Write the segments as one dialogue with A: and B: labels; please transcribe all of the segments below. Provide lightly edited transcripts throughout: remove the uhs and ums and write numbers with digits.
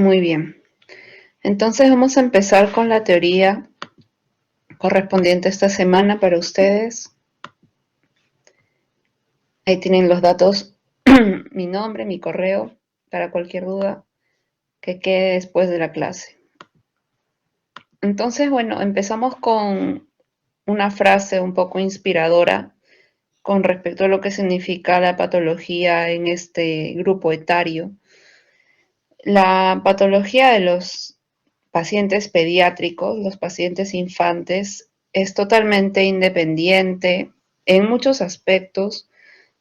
A: Muy bien. Entonces vamos a empezar con la teoría correspondiente esta semana para ustedes. Ahí tienen los datos, mi nombre, mi correo, para cualquier duda que quede después de la clase. Entonces, bueno, empezamos con una frase un poco inspiradora con respecto a lo que significa la patología en este grupo etario. La patología de los pacientes pediátricos, los pacientes infantes, es totalmente independiente en muchos aspectos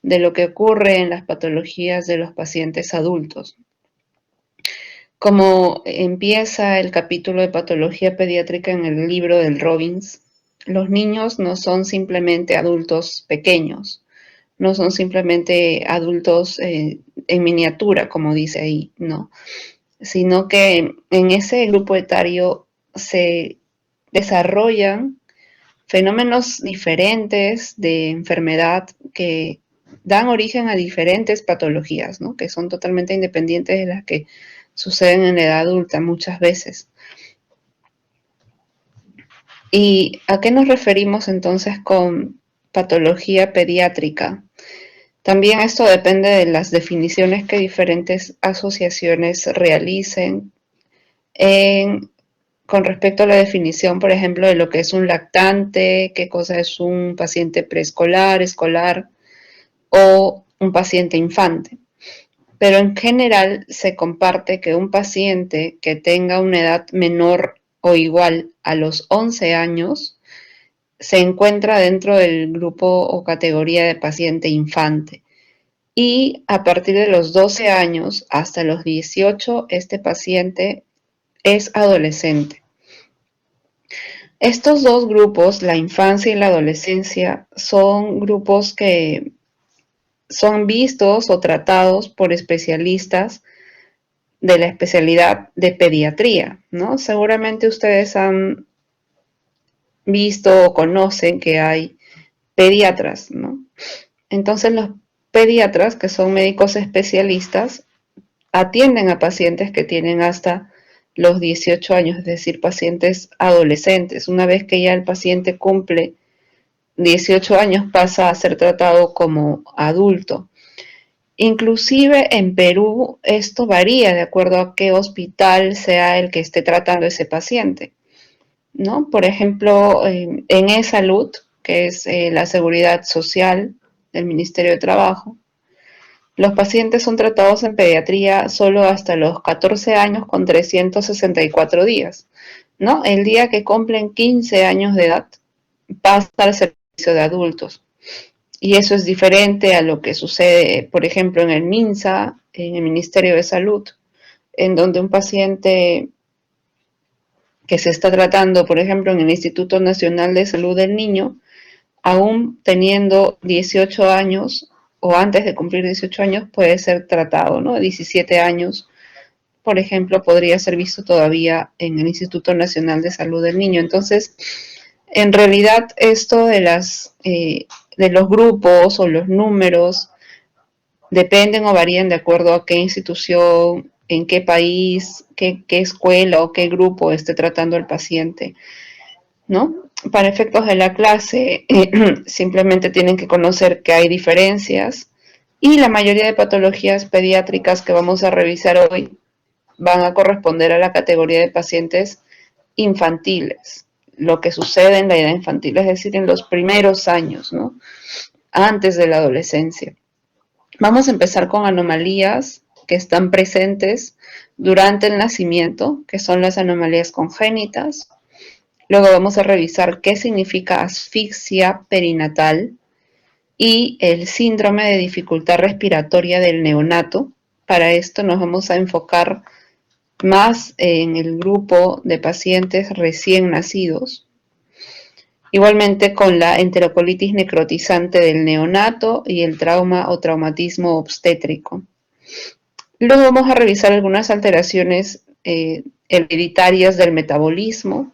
A: de lo que ocurre en las patologías de los pacientes adultos. Como empieza el capítulo de patología pediátrica en el libro del Robbins, los niños no son simplemente adultos pequeños, no son simplemente adultos en miniatura, como dice ahí, no, sino que en ese grupo etario se desarrollan fenómenos diferentes de enfermedad que dan origen a diferentes patologías, ¿no? Que son totalmente independientes de las que suceden en la edad adulta muchas veces. ¿Y a qué nos referimos entonces con patología pediátrica? También esto depende de las definiciones que diferentes asociaciones realicen con respecto a la definición, por ejemplo, de lo que es un lactante, qué cosa es un paciente preescolar, escolar o un paciente infante. Pero en general se comparte que un paciente que tenga una edad menor o igual a los 11 años se encuentra dentro del grupo o categoría de paciente infante. Y a partir de los 12 años hasta los 18, este paciente es adolescente. Estos dos grupos, la infancia y la adolescencia, son grupos que son vistos o tratados por especialistas de la especialidad de pediatría, ¿no? Seguramente ustedes han visto o conocen que hay pediatras, ¿no? Entonces los pediatras, que son médicos especialistas, atienden a pacientes que tienen hasta los 18 años, es decir, pacientes adolescentes. Una vez que ya el paciente cumple 18 años pasa a ser tratado como adulto. Inclusive en Perú esto varía de acuerdo a qué hospital sea el que esté tratando ese paciente, ¿no? Por ejemplo, en eSalud, que es la seguridad social del Ministerio de Trabajo, los pacientes son tratados en pediatría solo hasta los 14 años con 364 días, ¿no? El día que cumplen 15 años de edad pasa al servicio de adultos. Y eso es diferente a lo que sucede, por ejemplo, en el MINSA, en el Ministerio de Salud, en donde un paciente que se está tratando, por ejemplo, en el Instituto Nacional de Salud del Niño, aún teniendo 18 años o antes de cumplir 18 años puede ser tratado, ¿no? 17 años, por ejemplo, podría ser visto todavía en el Instituto Nacional de Salud del Niño. Entonces, en realidad, esto de los grupos o los números dependen o varían de acuerdo a qué institución, en qué país, qué escuela o qué grupo esté tratando el paciente, ¿no? Para efectos de la clase, simplemente tienen que conocer que hay diferencias y la mayoría de patologías pediátricas que vamos a revisar hoy van a corresponder a la categoría de pacientes infantiles, lo que sucede en la edad infantil, es decir, en los primeros años, ¿no? Antes de la adolescencia. Vamos a empezar con anomalías que están presentes durante el nacimiento, que son las anomalías congénitas. Luego vamos a revisar qué significa asfixia perinatal y el síndrome de dificultad respiratoria del neonato. Para esto nos vamos a enfocar más en el grupo de pacientes recién nacidos. Igualmente con la enterocolitis necrotizante del neonato y el trauma o traumatismo obstétrico. Luego vamos a revisar algunas alteraciones hereditarias del metabolismo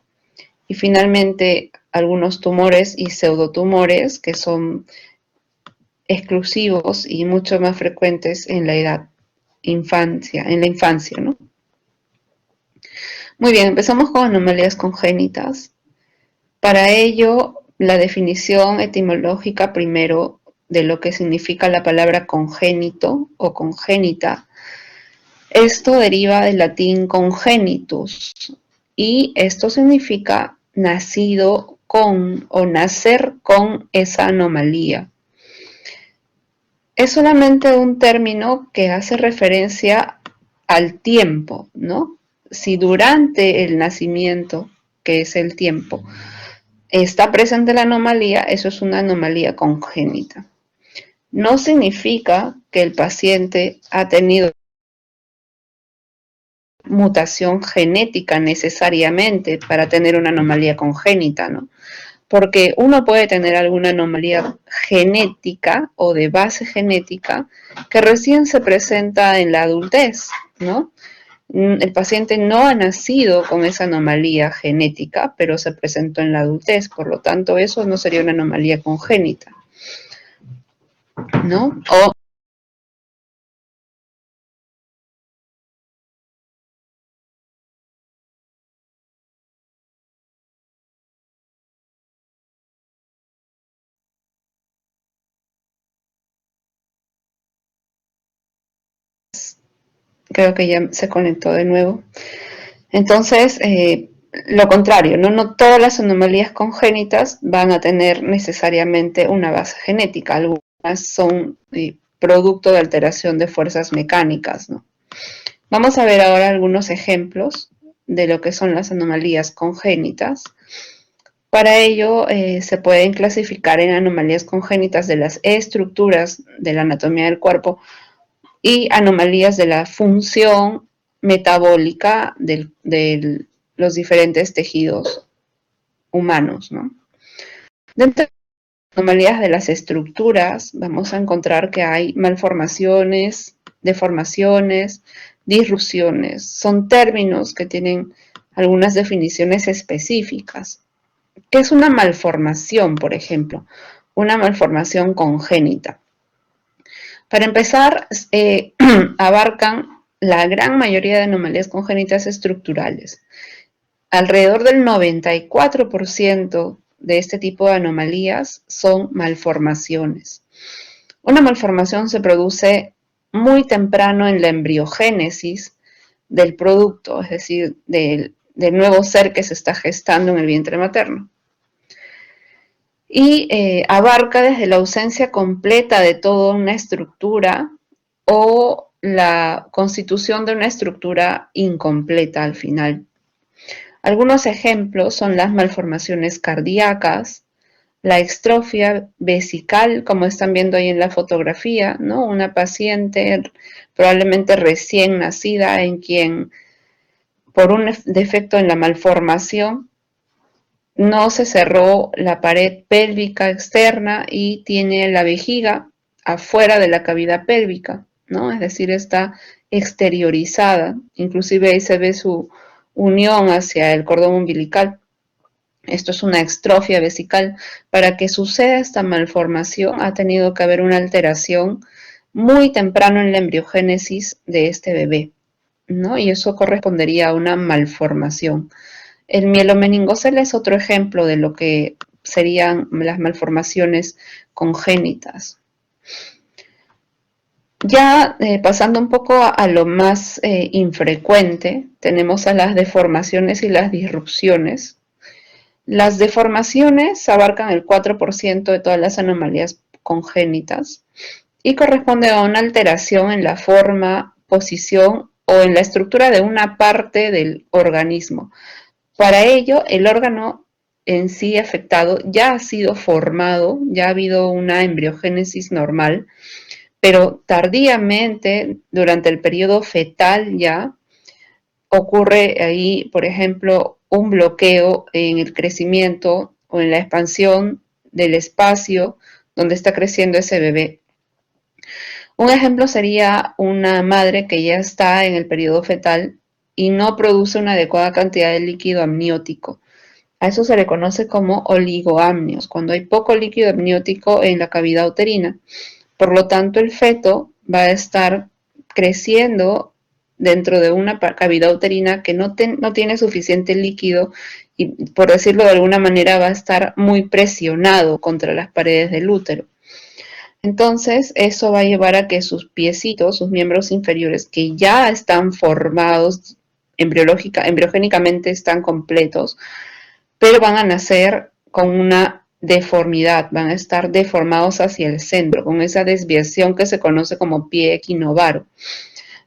A: y finalmente algunos tumores y pseudotumores que son exclusivos y mucho más frecuentes en la infancia, ¿no? Muy bien, empezamos con anomalías congénitas. Para ello, la definición etimológica primero de lo que significa la palabra congénito o congénita. Esto deriva del latín congenitus y esto significa nacido con o nacer con esa anomalía. Es solamente un término que hace referencia al tiempo, ¿no? Si durante el nacimiento, que es el tiempo, está presente la anomalía, eso es una anomalía congénita. No significa que el paciente ha tenido mutación genética necesariamente para tener una anomalía congénita, ¿no? Porque uno puede tener alguna anomalía genética o de base genética que recién se presenta en la adultez, ¿no? El paciente no ha nacido con esa anomalía genética, pero se presentó en la adultez, por lo tanto eso no sería una anomalía congénita, ¿no? O creo que ya se conectó de nuevo. Entonces, lo contrario, ¿no? No todas las anomalías congénitas van a tener necesariamente una base genética, algunas son producto de alteración de fuerzas mecánicas, ¿no? Vamos a ver ahora algunos ejemplos de lo que son las anomalías congénitas. Para ello, se pueden clasificar en anomalías congénitas de las estructuras de la anatomía del cuerpo y anomalías de la función metabólica de los diferentes tejidos humanos, ¿no? Dentro de las anomalías de las estructuras, vamos a encontrar que hay malformaciones, deformaciones, disrupciones. Son términos que tienen algunas definiciones específicas. ¿Qué es una malformación, por ejemplo? Una malformación congénita. Para empezar, abarcan la gran mayoría de anomalías congénitas estructurales. Alrededor del 94% de este tipo de anomalías son malformaciones. Una malformación se produce muy temprano en la embriogénesis del producto, es decir, del nuevo ser que se está gestando en el vientre materno. Y abarca desde la ausencia completa de toda una estructura o la constitución de una estructura incompleta al final. Algunos ejemplos son las malformaciones cardíacas, la extrofia vesical, como están viendo ahí en la fotografía, ¿no? Una paciente probablemente recién nacida en quien por un defecto en la malformación no se cerró la pared pélvica externa y tiene la vejiga afuera de la cavidad pélvica, ¿no? Es decir, está exteriorizada, inclusive ahí se ve su unión hacia el cordón umbilical. Esto es una extrofia vesical. Para que suceda esta malformación ha tenido que haber una alteración muy temprano en la embriogénesis de este bebé, ¿no? Y eso correspondería a una malformación. El mielomeningocele es otro ejemplo de lo que serían las malformaciones congénitas. Ya pasando un poco a lo más infrecuente, tenemos a las deformaciones y las disrupciones. Las deformaciones abarcan el 4% de todas las anomalías congénitas y corresponde a una alteración en la forma, posición o en la estructura de una parte del organismo. Para ello, el órgano en sí afectado ya ha sido formado, ya ha habido una embriogénesis normal, pero tardíamente, durante el periodo fetal ya, ocurre ahí, por ejemplo, un bloqueo en el crecimiento o en la expansión del espacio donde está creciendo ese bebé. Un ejemplo sería una madre que ya está en el periodo fetal y no produce una adecuada cantidad de líquido amniótico. A eso se le conoce como oligoamnios, cuando hay poco líquido amniótico en la cavidad uterina. Por lo tanto, el feto va a estar creciendo dentro de una cavidad uterina que no tiene suficiente líquido y, por decirlo de alguna manera, va a estar muy presionado contra las paredes del útero. Entonces, eso va a llevar a que sus piecitos, sus miembros inferiores, que ya están formados embriogénicamente, están completos, pero van a nacer con una deformidad, van a estar deformados hacia el centro, con esa desviación que se conoce como pie equinovaro.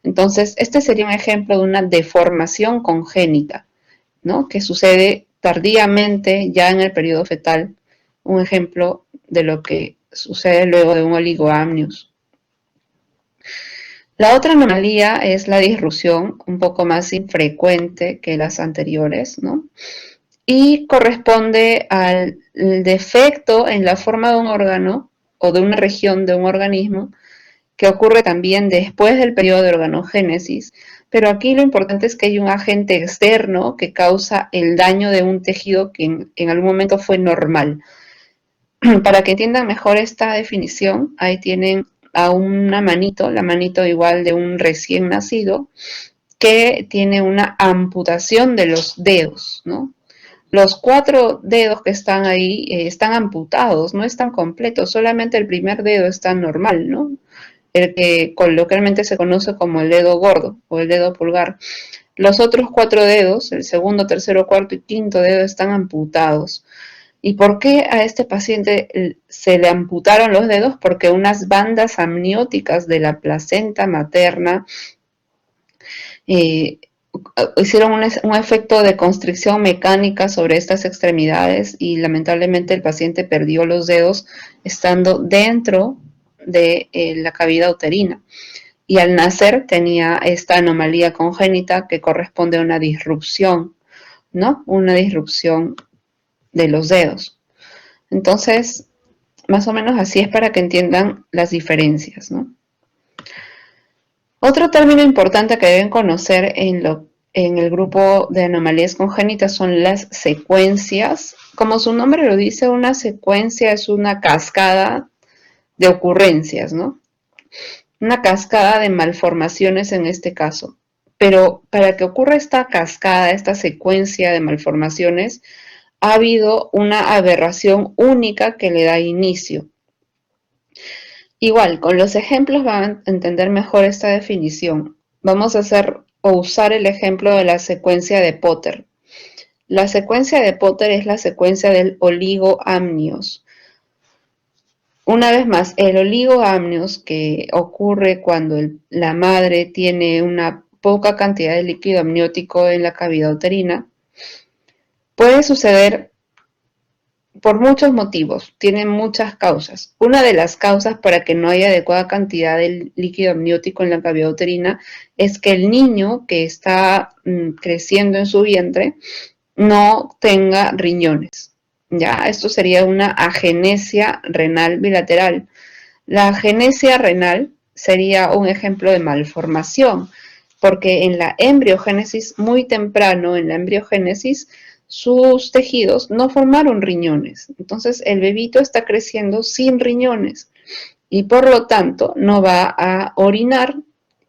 A: Entonces, este sería un ejemplo de una deformación congénita, ¿no? Que sucede tardíamente ya en el periodo fetal, un ejemplo de lo que sucede luego de un oligoamnios. La otra anomalía es la disrupción, un poco más infrecuente que las anteriores, ¿no? Y corresponde al defecto en la forma de un órgano o de una región de un organismo que ocurre también después del periodo de organogénesis, pero aquí lo importante es que hay un agente externo que causa el daño de un tejido que en algún momento fue normal. Para que entiendan mejor esta definición, ahí tienen a una manito, la manito igual de un recién nacido, que tiene una amputación de los dedos, ¿no? Los 4 dedos que están ahí están amputados, no están completos, solamente el primer dedo está normal, ¿no? El que coloquialmente se conoce como el dedo gordo o el dedo pulgar. Los otros 4 dedos, el segundo, tercero, cuarto y quinto dedo, están amputados. ¿Y por qué a este paciente se le amputaron los dedos? Porque unas bandas amnióticas de la placenta materna hicieron un efecto de constricción mecánica sobre estas extremidades y lamentablemente el paciente perdió los dedos estando dentro de la cavidad uterina. Y al nacer tenía esta anomalía congénita que corresponde a una disrupción, ¿no? Una disrupción de los dedos. Entonces, más o menos así es para que entiendan las diferencias, ¿no? Otro término importante que deben conocer en el grupo de anomalías congénitas son las secuencias. Como su nombre lo dice, una secuencia es una cascada de ocurrencias, ¿no? Una cascada de malformaciones en este caso. Pero para que ocurra esta cascada, esta secuencia de malformaciones, ha habido una aberración única que le da inicio. Igual, con los ejemplos van a entender mejor esta definición. Vamos a hacer o usar el ejemplo de la secuencia de Potter. La secuencia de Potter es la secuencia del oligoamnios. Una vez más, el oligoamnios, que ocurre cuando la madre tiene una poca cantidad de líquido amniótico en la cavidad uterina, puede suceder por muchos motivos, tiene muchas causas. Una de las causas para que no haya adecuada cantidad de líquido amniótico en la cavidad uterina es que el niño que está creciendo en su vientre no tenga riñones. Ya, esto sería una agenesia renal bilateral. La agenesia renal sería un ejemplo de malformación, porque en la embriogénesis, muy temprano en la embriogénesis, sus tejidos no formaron riñones. Entonces el bebito está creciendo sin riñones y por lo tanto no va a orinar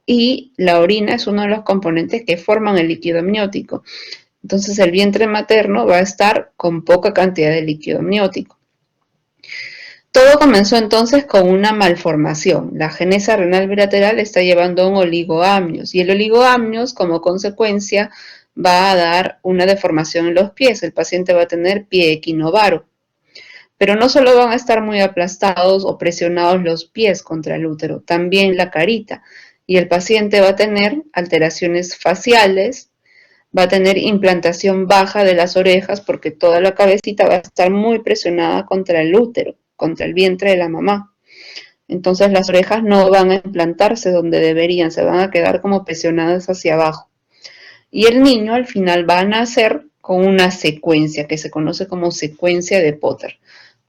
A: y la orina es uno de los componentes que forman el líquido amniótico. Entonces el vientre materno va a estar con poca cantidad de líquido amniótico. Todo comenzó entonces con una malformación. La agenesia renal bilateral está llevando a un oligoamnios y el oligoamnios como consecuencia va a dar una deformación en los pies. El paciente va a tener pie equinovaro. Pero no solo van a estar muy aplastados o presionados los pies contra el útero, también la carita. Y el paciente va a tener alteraciones faciales, va a tener implantación baja de las orejas porque toda la cabecita va a estar muy presionada contra el útero, contra el vientre de la mamá. Entonces las orejas no van a implantarse donde deberían, se van a quedar como presionadas hacia abajo. Y el niño al final va a nacer con una secuencia que se conoce como secuencia de Potter.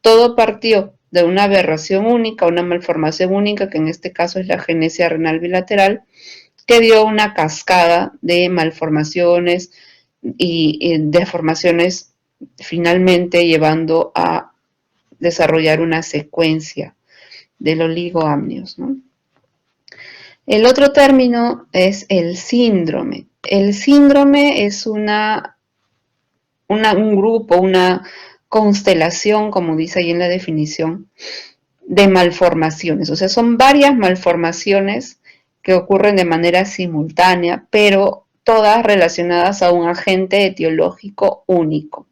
A: Todo partió de una aberración única, una malformación única, que en este caso es la agenesia renal bilateral, que dio una cascada de malformaciones y deformaciones, finalmente llevando a desarrollar una secuencia del oligoamnios, ¿no? El otro término es el síndrome. El síndrome es un grupo, una constelación, como dice ahí en la definición, de malformaciones. O sea, son varias malformaciones que ocurren de manera simultánea, pero todas relacionadas a un agente etiológico único.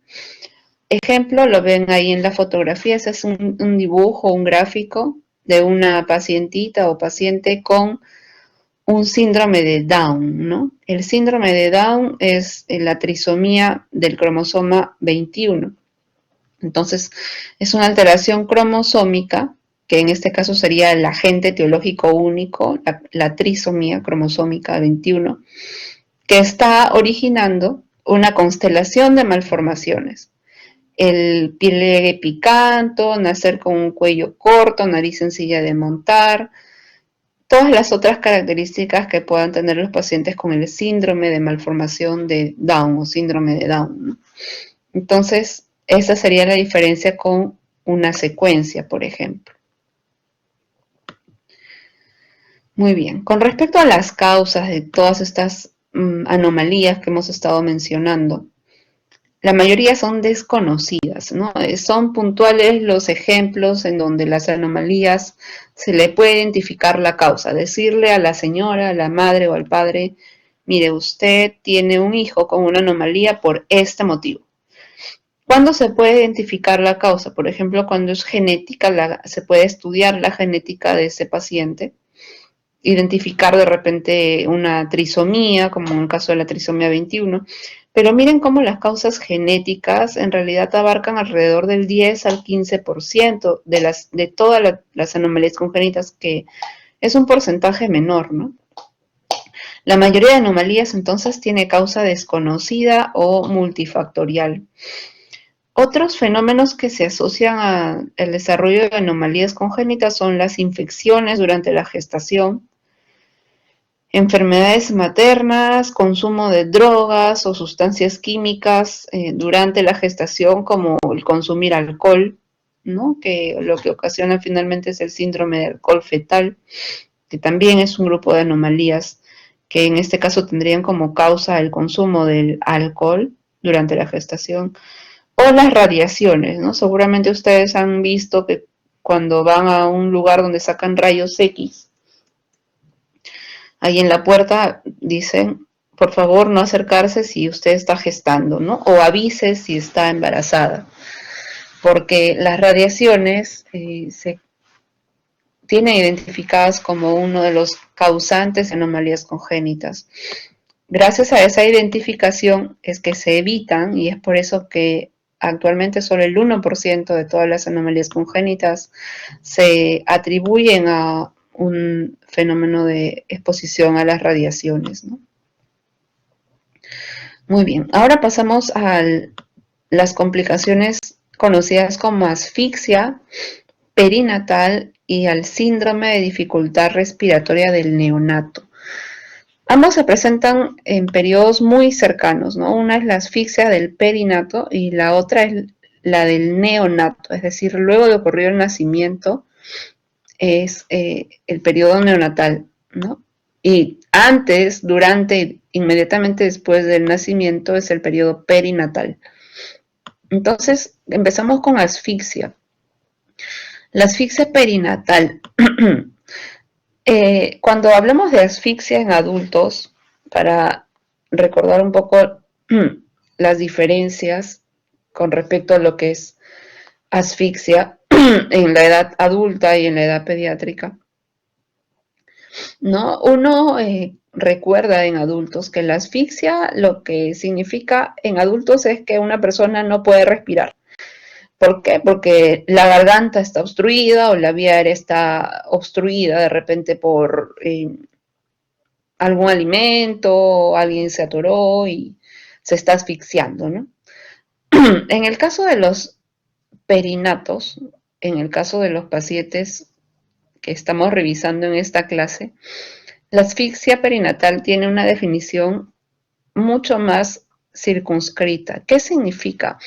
A: Ejemplo, lo ven ahí en la fotografía, ese es un dibujo, un gráfico de una pacientita o paciente con un síndrome de Down, ¿no? El síndrome de Down es la trisomía del cromosoma 21. Entonces, es una alteración cromosómica, que en este caso sería el agente etiológico único, la trisomía cromosómica 21, que está originando una constelación de malformaciones. El pliegue picanto, nacer con un cuello corto, nariz sencilla de montar, todas las otras características que puedan tener los pacientes con el síndrome de malformación de Down o síndrome de Down, ¿no? Entonces, esa sería la diferencia con una secuencia, por ejemplo. Muy bien, con respecto a las causas de todas estas anomalías que hemos estado mencionando, la mayoría son desconocidas, ¿no? Son puntuales los ejemplos en donde las anomalías se le puede identificar la causa, decirle a la señora, a la madre o al padre, mire, usted tiene un hijo con una anomalía por este motivo. ¿Cuándo se puede identificar la causa? Por ejemplo, cuando es genética, se puede estudiar la genética de ese paciente, identificar de repente una trisomía, como en el caso de la trisomía 21, pero miren cómo las causas genéticas en realidad abarcan alrededor del 10 al 15% de todas las anomalías congénitas, que es un porcentaje menor, ¿no? La mayoría de anomalías entonces tiene causa desconocida o multifactorial. Otros fenómenos que se asocian al desarrollo de anomalías congénitas son las infecciones durante la gestación, enfermedades maternas, consumo de drogas o sustancias químicas durante la gestación, como el consumir alcohol, ¿no? Que lo que ocasiona finalmente es el síndrome de alcohol fetal, que también es un grupo de anomalías que en este caso tendrían como causa el consumo del alcohol durante la gestación, o las radiaciones, ¿no? Seguramente ustedes han visto que cuando van a un lugar donde sacan rayos X, ahí en la puerta dicen, por favor no acercarse si usted está gestando, ¿no? O avise si está embarazada, porque las radiaciones se tienen identificadas como uno de los causantes de anomalías congénitas. Gracias a esa identificación es que se evitan, y es por eso que actualmente solo el 1% de todas las anomalías congénitas se atribuyen a un fenómeno de exposición a las radiaciones, ¿no? Muy bien, ahora pasamos a las complicaciones conocidas como asfixia perinatal y al síndrome de dificultad respiratoria del neonato. Ambos se presentan en periodos muy cercanos, ¿no? Una es la asfixia del perinato y la otra es la del neonato, es decir, luego de ocurrir el nacimiento es el periodo neonatal, ¿no? Y antes, durante, inmediatamente después del nacimiento es el periodo perinatal. Entonces, empezamos con asfixia. La asfixia perinatal. Cuando hablamos de asfixia en adultos, para recordar un poco las diferencias con respecto a lo que es asfixia en la edad adulta y en la edad pediátrica, ¿no? Uno recuerda en adultos que la asfixia lo que significa en adultos es que una persona no puede respirar. ¿Por qué? Porque la garganta está obstruida o la vía aérea está obstruida de repente por algún alimento, alguien se atoró y se está asfixiando, ¿no? En el caso de los perinatos, en el caso de los pacientes que estamos revisando en esta clase, la asfixia perinatal tiene una definición mucho más circunscrita. ¿Qué significa?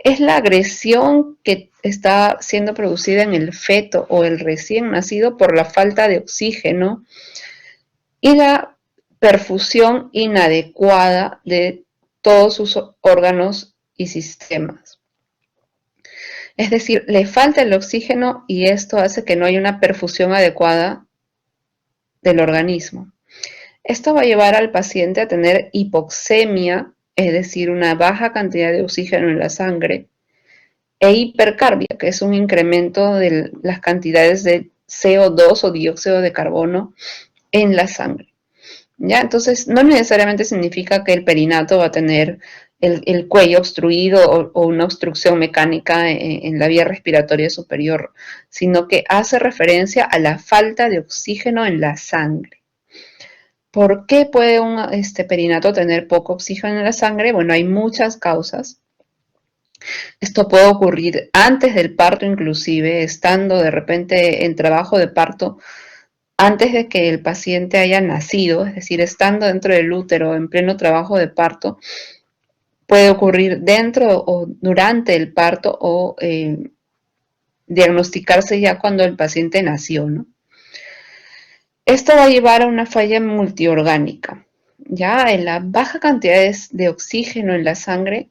A: Es la agresión que está siendo producida en el feto o el recién nacido por la falta de oxígeno y la perfusión inadecuada de todos sus órganos y sistemas. Es decir, le falta el oxígeno y esto hace que no haya una perfusión adecuada del organismo. Esto va a llevar al paciente a tener hipoxemia, es decir, una baja cantidad de oxígeno en la sangre, e hipercarbia, que es un incremento de las cantidades de CO2 o dióxido de carbono en la sangre. ¿Ya? Entonces, no necesariamente significa que el perinato va a tener el cuello obstruido o una obstrucción mecánica en la vía respiratoria superior, sino que hace referencia a la falta de oxígeno en la sangre. ¿Por qué puede un perinato tener poco oxígeno en la sangre? Bueno, hay muchas causas. Esto puede ocurrir antes del parto, inclusive, estando de repente en trabajo de parto, antes de que el paciente haya nacido, es decir, estando dentro del útero en pleno trabajo de parto, puede ocurrir dentro o durante el parto o diagnosticarse ya cuando el paciente nació, ¿no? Esto va a llevar a una falla multiorgánica. Ya en la baja cantidad de oxígeno en la sangre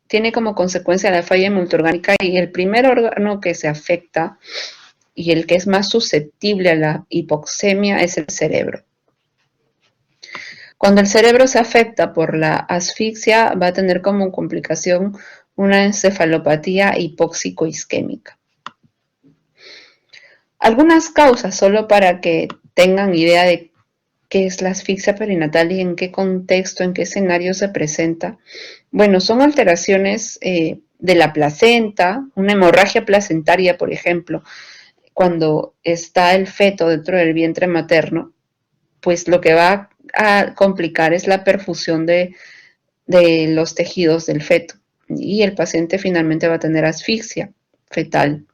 A: tiene como consecuencia la falla multiorgánica y el primer órgano que se afecta y el que es más susceptible a la hipoxemia es el cerebro. Cuando el cerebro se afecta por la asfixia, va a tener como complicación una encefalopatía hipóxico-isquémica. Algunas causas, solo para que tengan idea de qué es la asfixia perinatal y en qué contexto, en qué escenario se presenta. Bueno, son alteraciones de la placenta, una hemorragia placentaria, por ejemplo, cuando está el feto dentro del vientre materno, pues lo que va a complicar es la perfusión de los tejidos del feto y el paciente finalmente va a tener asfixia fetal.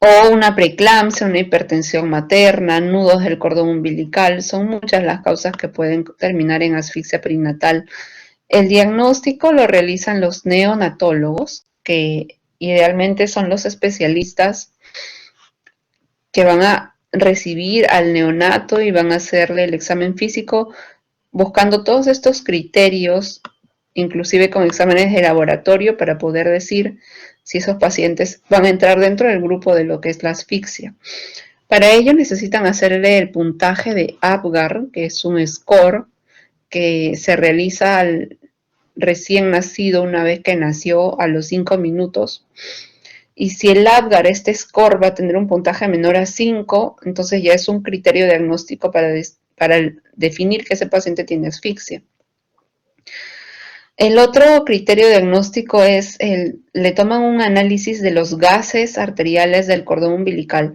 A: O una preeclampsia, una hipertensión materna, nudos del cordón umbilical, son muchas las causas que pueden terminar en asfixia perinatal. El diagnóstico lo realizan los neonatólogos, que idealmente son los especialistas que van a recibir al neonato y van a hacerle el examen físico buscando todos estos criterios, inclusive con exámenes de laboratorio, para poder decir si esos pacientes van a entrar dentro del grupo de lo que es la asfixia. Para ello necesitan hacerle el puntaje de APGAR, que es un score que se realiza al recién nacido una vez que nació a los 5 minutos. Y si el APGAR, este score, va a tener un puntaje menor a 5, entonces ya es un criterio diagnóstico para definir que ese paciente tiene asfixia. El otro criterio diagnóstico es le toman un análisis de los gases arteriales del cordón umbilical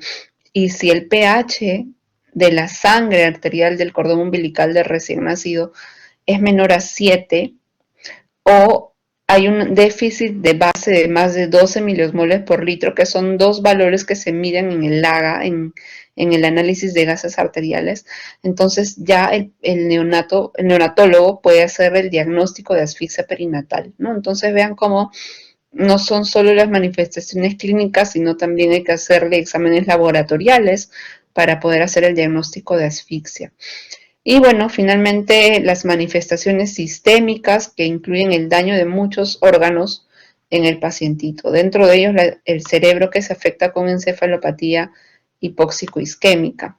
A: y si el pH de la sangre arterial del cordón umbilical del recién nacido es menor a 7 o hay un déficit de base de más de 12 miliosmoles por litro, que son dos valores que se miden en el LAGA, en el análisis de gases arteriales. Entonces ya el neonatólogo puede hacer el diagnóstico de asfixia perinatal, ¿no? Entonces vean cómo no son solo las manifestaciones clínicas, sino también hay que hacerle exámenes laboratoriales para poder hacer el diagnóstico de asfixia. Y bueno, finalmente las manifestaciones sistémicas que incluyen el daño de muchos órganos en el pacientito. Dentro de ellos el cerebro que se afecta con encefalopatía hipóxico-isquémica.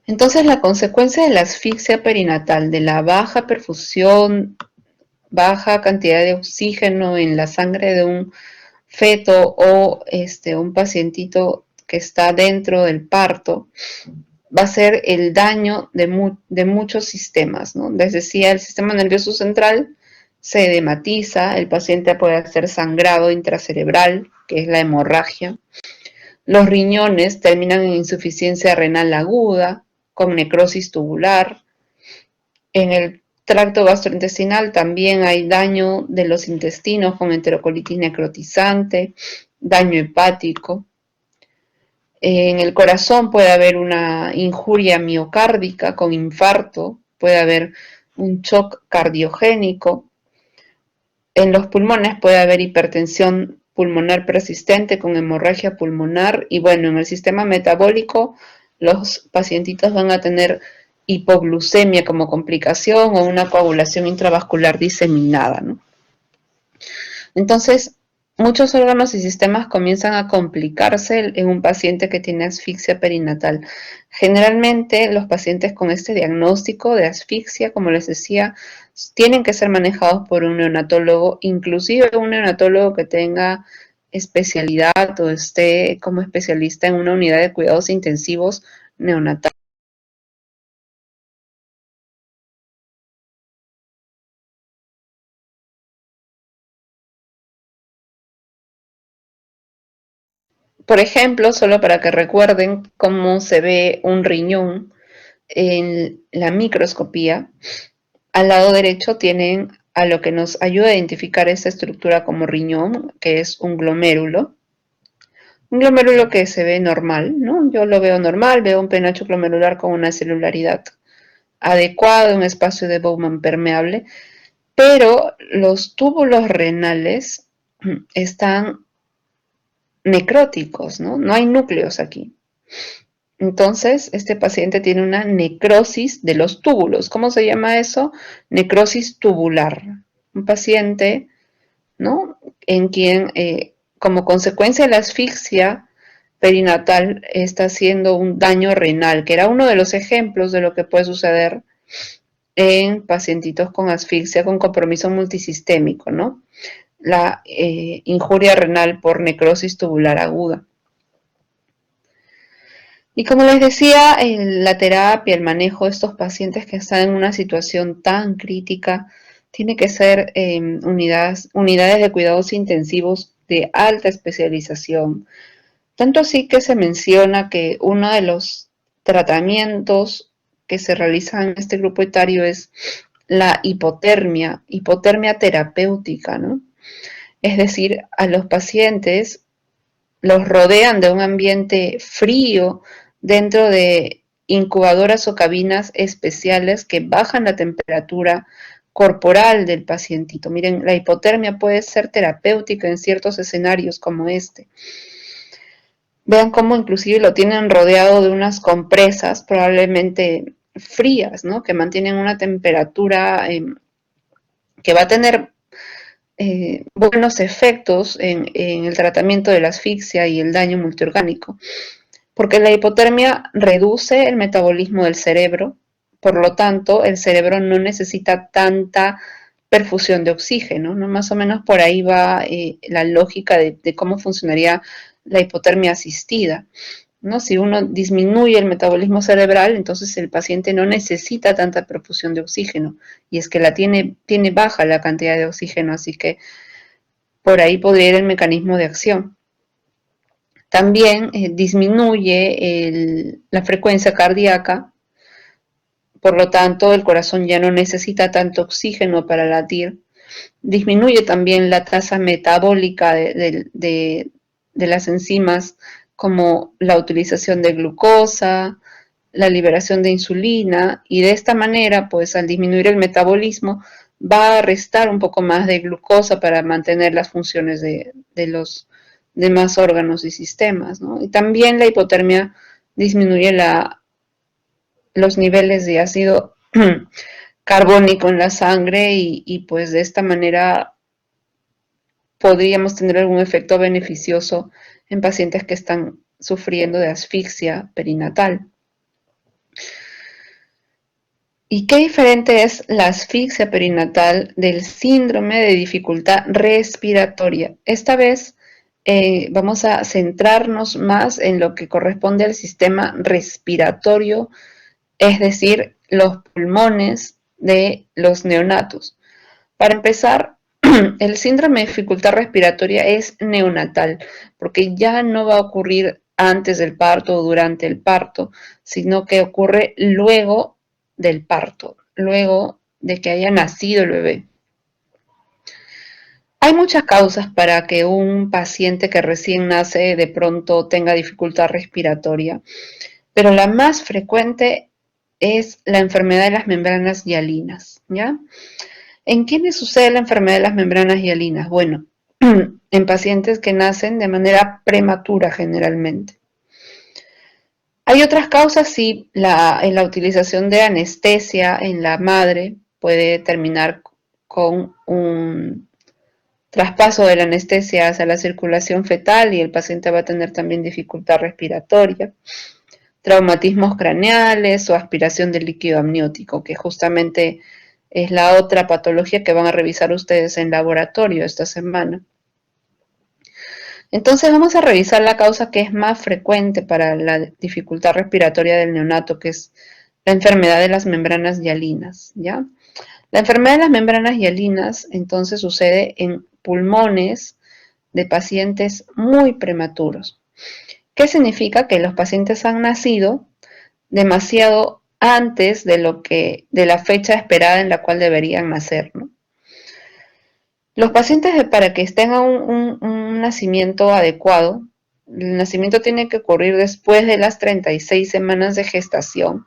A: Entonces la consecuencia de la asfixia perinatal, de la baja perfusión, baja cantidad de oxígeno en la sangre de un feto o un pacientito que está dentro del parto, va a ser el daño de muchos sistemas, ¿no? Les decía, el sistema nervioso central se edematiza, el paciente puede hacer sangrado intracerebral, que es la hemorragia. Los riñones terminan en insuficiencia renal aguda, con necrosis tubular. En el tracto gastrointestinal también hay daño de los intestinos con enterocolitis necrotizante, daño hepático. En el corazón puede haber una injuria miocárdica con infarto, puede haber un shock cardiogénico. En los pulmones puede haber hipertensión pulmonar persistente con hemorragia pulmonar y bueno, en el sistema metabólico los pacientitos van a tener hipoglucemia como complicación o una coagulación intravascular diseminada, ¿no? Entonces, muchos órganos y sistemas comienzan a complicarse en un paciente que tiene asfixia perinatal. Generalmente, los pacientes con este diagnóstico de asfixia, como les decía, tienen que ser manejados por un neonatólogo, inclusive un neonatólogo que tenga especialidad o esté como especialista en una unidad de cuidados intensivos neonatal. Por ejemplo, solo para que recuerden cómo se ve un riñón en la microscopía, al lado derecho tienen a lo que nos ayuda a identificar esta estructura como riñón, que es un glomérulo. Un glomérulo que se ve normal, ¿no? Yo lo veo normal, veo un penacho glomerular con una celularidad adecuada, un espacio de Bowman permeable, pero los túbulos renales están necróticos, ¿no? No hay núcleos aquí. Entonces, este paciente tiene una necrosis de los túbulos. ¿Cómo se llama eso? Necrosis tubular. Un paciente, ¿no? En quien, como consecuencia de la asfixia perinatal, está haciendo un daño renal, que era uno de los ejemplos de lo que puede suceder en pacientitos con asfixia con compromiso multisistémico, ¿no? La injuria renal por necrosis tubular aguda. Y como les decía, la terapia, el manejo de estos pacientes que están en una situación tan crítica, tiene que ser unidades de cuidados intensivos de alta especialización. Tanto así que se menciona que uno de los tratamientos que se realizan en este grupo etario es la hipotermia terapéutica, ¿no? Es decir, a los pacientes los rodean de un ambiente frío dentro de incubadoras o cabinas especiales que bajan la temperatura corporal del pacientito. Miren, la hipotermia puede ser terapéutica en ciertos escenarios como este. Vean cómo inclusive lo tienen rodeado de unas compresas probablemente frías, ¿no? Que mantienen una temperatura que va a tener buenos efectos en el tratamiento de la asfixia y el daño multiorgánico, porque la hipotermia reduce el metabolismo del cerebro, por lo tanto, el cerebro no necesita tanta perfusión de oxígeno, ¿no? Más o menos por ahí va la lógica de cómo funcionaría la hipotermia asistida, ¿no? Si uno disminuye el metabolismo cerebral, entonces el paciente no necesita tanta perfusión de oxígeno, y es que tiene baja la cantidad de oxígeno, así que por ahí podría ir el mecanismo de acción. También disminuye la frecuencia cardíaca, por lo tanto el corazón ya no necesita tanto oxígeno para latir. Disminuye también la tasa metabólica de las enzimas, como la utilización de glucosa, la liberación de insulina, y de esta manera, pues al disminuir el metabolismo, va a restar un poco más de glucosa para mantener las funciones de los demás órganos y sistemas, ¿no? Y también la hipotermia disminuye los niveles de ácido carbónico en la sangre y pues de esta manera podríamos tener algún efecto beneficioso en pacientes que están sufriendo de asfixia perinatal. ¿Y qué diferente es la asfixia perinatal del síndrome de dificultad respiratoria? Esta vez vamos a centrarnos más en lo que corresponde al sistema respiratorio, es decir, los pulmones de los neonatos. Para empezar, el síndrome de dificultad respiratoria es neonatal, porque ya no va a ocurrir antes del parto o durante el parto, sino que ocurre luego del parto, luego de que haya nacido el bebé. Hay muchas causas para que un paciente que recién nace de pronto tenga dificultad respiratoria, pero la más frecuente es la enfermedad de las membranas hialinas, ¿ya? ¿En quiénes sucede la enfermedad de las membranas hialinas? Bueno, en pacientes que nacen de manera prematura generalmente. Hay otras causas, sí, la utilización de anestesia en la madre puede terminar con un traspaso de la anestesia hacia la circulación fetal y el paciente va a tener también dificultad respiratoria, traumatismos craneales o aspiración de líquido amniótico, que justamente es la otra patología que van a revisar ustedes en laboratorio esta semana. Entonces vamos a revisar la causa que es más frecuente para la dificultad respiratoria del neonato, que es la enfermedad de las membranas hialinas, ¿ya? La enfermedad de las membranas hialinas entonces sucede en pulmones de pacientes muy prematuros. ¿Qué significa? Que los pacientes han nacido demasiado antes de la fecha esperada en la cual deberían nacer, ¿no? Los pacientes para que tengan un nacimiento adecuado, el nacimiento tiene que ocurrir después de las 36 semanas de gestación.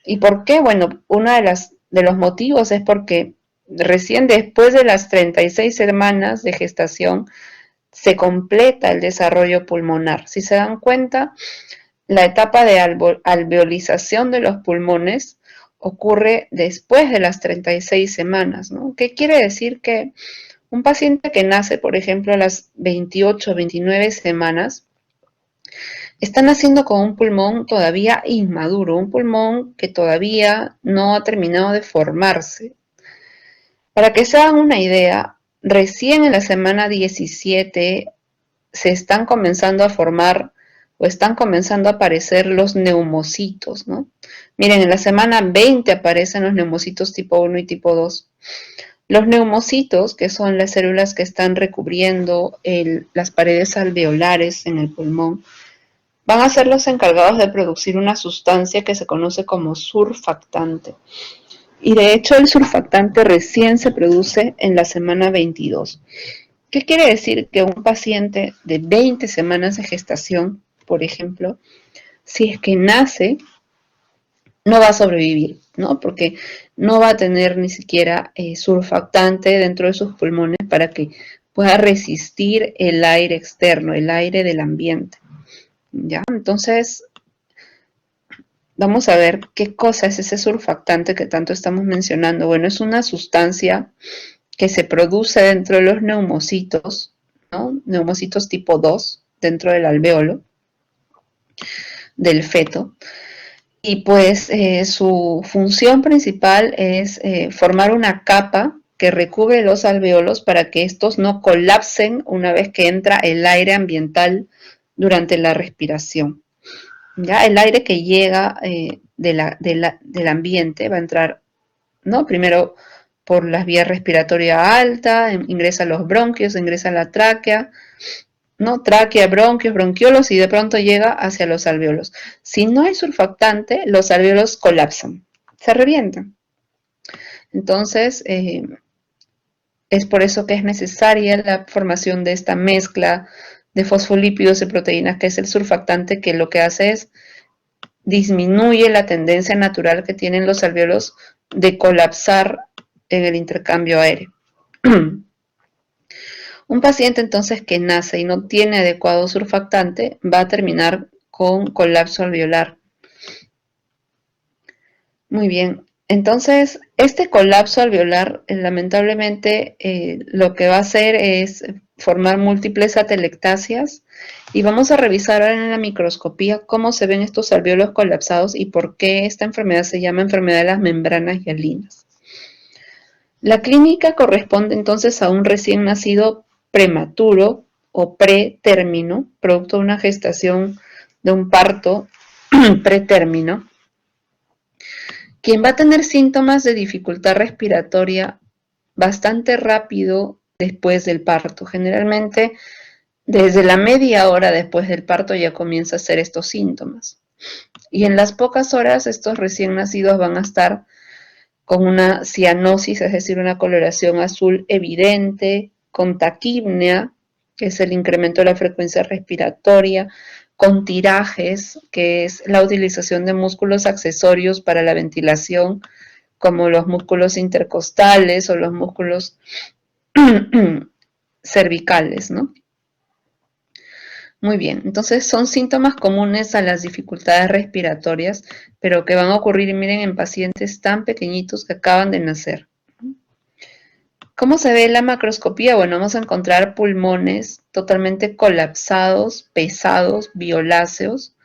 A: ¿Y por qué? Bueno, uno de los motivos es porque recién después de las 36 semanas de gestación se completa el desarrollo pulmonar. Si se dan cuenta, la etapa de alveolización de los pulmones ocurre después de las 36 semanas, ¿no? ¿Qué quiere decir? Que un paciente que nace, por ejemplo, a las 28 o 29 semanas, está naciendo con un pulmón todavía inmaduro, un pulmón que todavía no ha terminado de formarse. Para que se hagan una idea, recién en la semana 17 se están comenzando a formar o están comenzando a aparecer los neumocitos, ¿no? Miren, en la semana 20 aparecen los neumocitos tipo 1 y tipo 2. Los neumocitos, que son las células que están recubriendo las paredes alveolares en el pulmón, van a ser los encargados de producir una sustancia que se conoce como surfactante. Y de hecho el surfactante recién se produce en la semana 22. ¿Qué quiere decir? Que un paciente de 20 semanas de gestación, por ejemplo, si es que nace, no va a sobrevivir, ¿no? Porque no va a tener ni siquiera surfactante dentro de sus pulmones para que pueda resistir el aire externo, el aire del ambiente, ¿ya? Entonces, vamos a ver qué cosa es ese surfactante que tanto estamos mencionando. Bueno, es una sustancia que se produce dentro de los neumocitos, ¿no? Neumocitos tipo 2, dentro del alveolo del feto. Y pues su función principal es formar una capa que recubre los alveolos para que estos no colapsen una vez que entra el aire ambiental durante la respiración. Ya el aire que llega del ambiente va a entrar, ¿no? Primero por las vías respiratorias altas, ingresa a los bronquios, ingresa a la tráquea, ¿no? Tráquea, bronquios, bronquiolos y de pronto llega hacia los alveolos. Si no hay surfactante, los alveolos colapsan, se revientan. Entonces, es por eso que es necesaria la formación de esta mezcla de fosfolípidos y proteínas, que es el surfactante, que lo que hace es disminuye la tendencia natural que tienen los alveolos de colapsar en el intercambio aéreo. Un paciente entonces que nace y no tiene adecuado surfactante va a terminar con colapso alveolar. Muy bien, entonces este colapso alveolar lamentablemente lo que va a hacer es formar múltiples atelectasias y vamos a revisar ahora en la microscopía cómo se ven estos alveolos colapsados y por qué esta enfermedad se llama enfermedad de las membranas hialinas. La clínica corresponde entonces a un recién nacido prematuro o pretérmino, producto de una gestación de un parto pretérmino, quien va a tener síntomas de dificultad respiratoria bastante rápido después del parto. Generalmente, desde la media hora después del parto ya comienza a hacer estos síntomas. Y en las pocas horas estos recién nacidos van a estar con una cianosis, es decir, una coloración azul evidente, con taquipnea, que es el incremento de la frecuencia respiratoria, con tirajes, que es la utilización de músculos accesorios para la ventilación, como los músculos intercostales o los músculos cervicales, ¿no? Muy bien, entonces son síntomas comunes a las dificultades respiratorias, pero que van a ocurrir, miren, en pacientes tan pequeñitos que acaban de nacer. ¿Cómo se ve en la macroscopía? Bueno, vamos a encontrar pulmones totalmente colapsados, pesados, violáceos,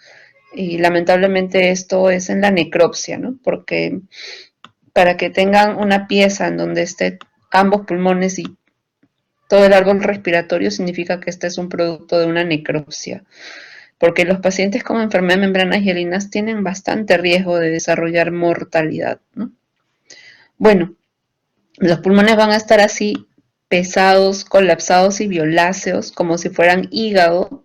A: y lamentablemente esto es en la necropsia, ¿no? Porque para que tengan una pieza en donde esté ambos pulmones y todo el árbol respiratorio significa que este es un producto de una necropsia, porque los pacientes con enfermedad de membranas hialinas tienen bastante riesgo de desarrollar mortalidad, ¿no? Bueno, los pulmones van a estar así pesados, colapsados y violáceos, como si fueran hígado,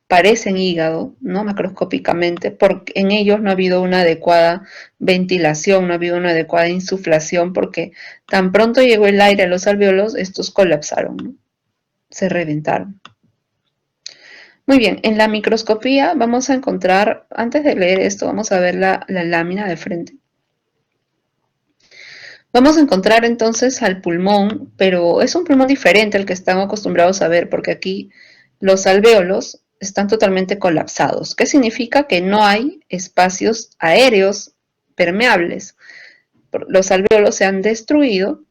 A: parecen hígado, ¿no? Macroscópicamente, porque en ellos no ha habido una adecuada ventilación, no ha habido una adecuada insuflación, porque tan pronto llegó el aire a los alvéolos, estos colapsaron, ¿no? Se reventaron. Muy bien, en la microscopía vamos a encontrar, antes de leer esto, vamos a ver la lámina de frente. Vamos a encontrar entonces al pulmón, pero es un pulmón diferente al que estamos acostumbrados a ver, porque aquí los alvéolos están totalmente colapsados. ¿Qué significa? Que no hay espacios aéreos permeables. Los alvéolos se han destruido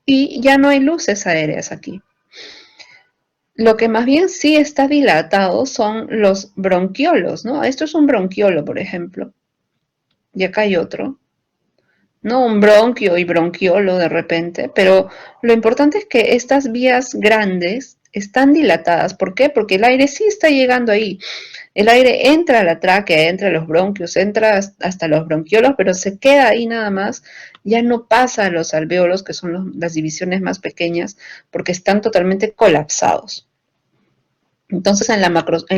A: y ya no hay luces aéreas aquí. Lo que más bien sí está dilatado son los bronquiolos, ¿no? Esto es un bronquiolo, por ejemplo. Y acá hay otro. ¿No? Un bronquio y bronquiolo de repente, pero lo importante es que estas vías grandes están dilatadas. ¿Por qué? Porque el aire sí está llegando ahí. El aire entra a la tráquea, entra a los bronquios, entra hasta los bronquiolos, pero se queda ahí nada más, ya no pasa a los alvéolos, que son las divisiones más pequeñas, porque están totalmente colapsados. Entonces, en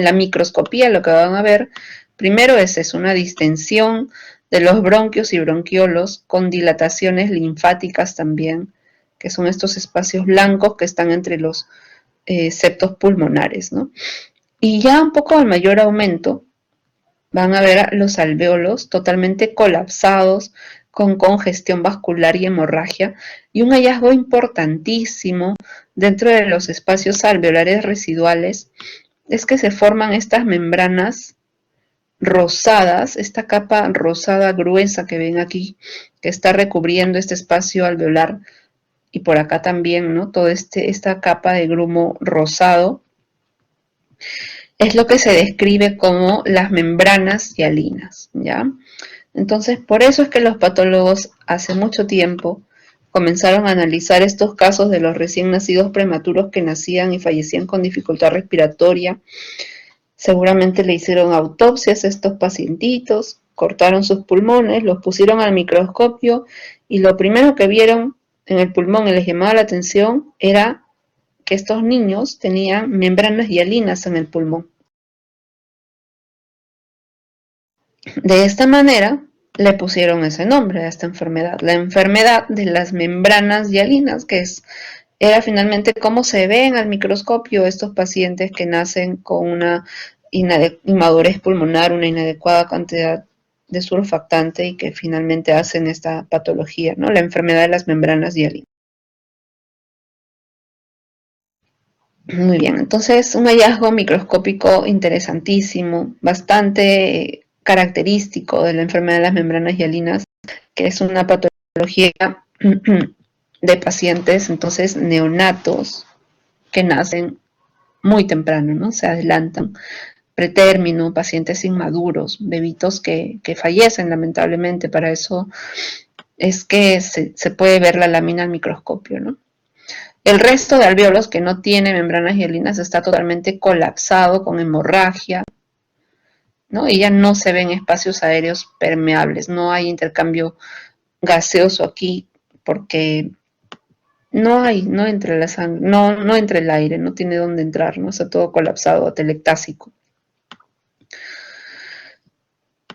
A: la microscopía lo que van a ver primero es una distensión de los bronquios y bronquiolos con dilataciones linfáticas también, que son estos espacios blancos que están entre los septos pulmonares, ¿no? Y ya un poco al mayor aumento van a ver los alvéolos totalmente colapsados, con congestión vascular y hemorragia, y un hallazgo importantísimo dentro de los espacios alveolares residuales es que se forman estas membranas rosadas, esta capa rosada gruesa que ven aquí, que está recubriendo este espacio alveolar, y por acá también, ¿no? Toda esta capa de grumo rosado, es lo que se describe como las membranas hialinas, ¿ya? Entonces, por eso es que los patólogos hace mucho tiempo comenzaron a analizar estos casos de los recién nacidos prematuros que nacían y fallecían con dificultad respiratoria. Seguramente le hicieron autopsias a estos pacientitos, cortaron sus pulmones, los pusieron al microscopio y lo primero que vieron en el pulmón y les llamaba la atención era que estos niños tenían membranas hialinas en el pulmón. De esta manera le pusieron ese nombre a esta enfermedad, la enfermedad de las membranas hialinas, que era finalmente cómo se ven al microscopio estos pacientes que nacen con una inmadurez pulmonar, una inadecuada cantidad de surfactante y que finalmente hacen esta patología, ¿no? La enfermedad de las membranas hialinas. Muy bien, entonces un hallazgo microscópico interesantísimo, bastante característico de la enfermedad de las membranas hialinas, que es una patología de pacientes, entonces neonatos, que nacen muy temprano, ¿no? Se adelantan, pretérmino, pacientes inmaduros, bebitos que fallecen lamentablemente, para eso es que se puede ver la lámina al microscopio, ¿no? El resto de alvéolos que no tiene membranas hialinas está totalmente colapsado con hemorragia, ¿no? Y ya no se ven espacios aéreos permeables, no hay intercambio gaseoso aquí porque no entra la sangre, no entra el aire, no tiene dónde entrar, ¿no? Está todo colapsado, atelectásico.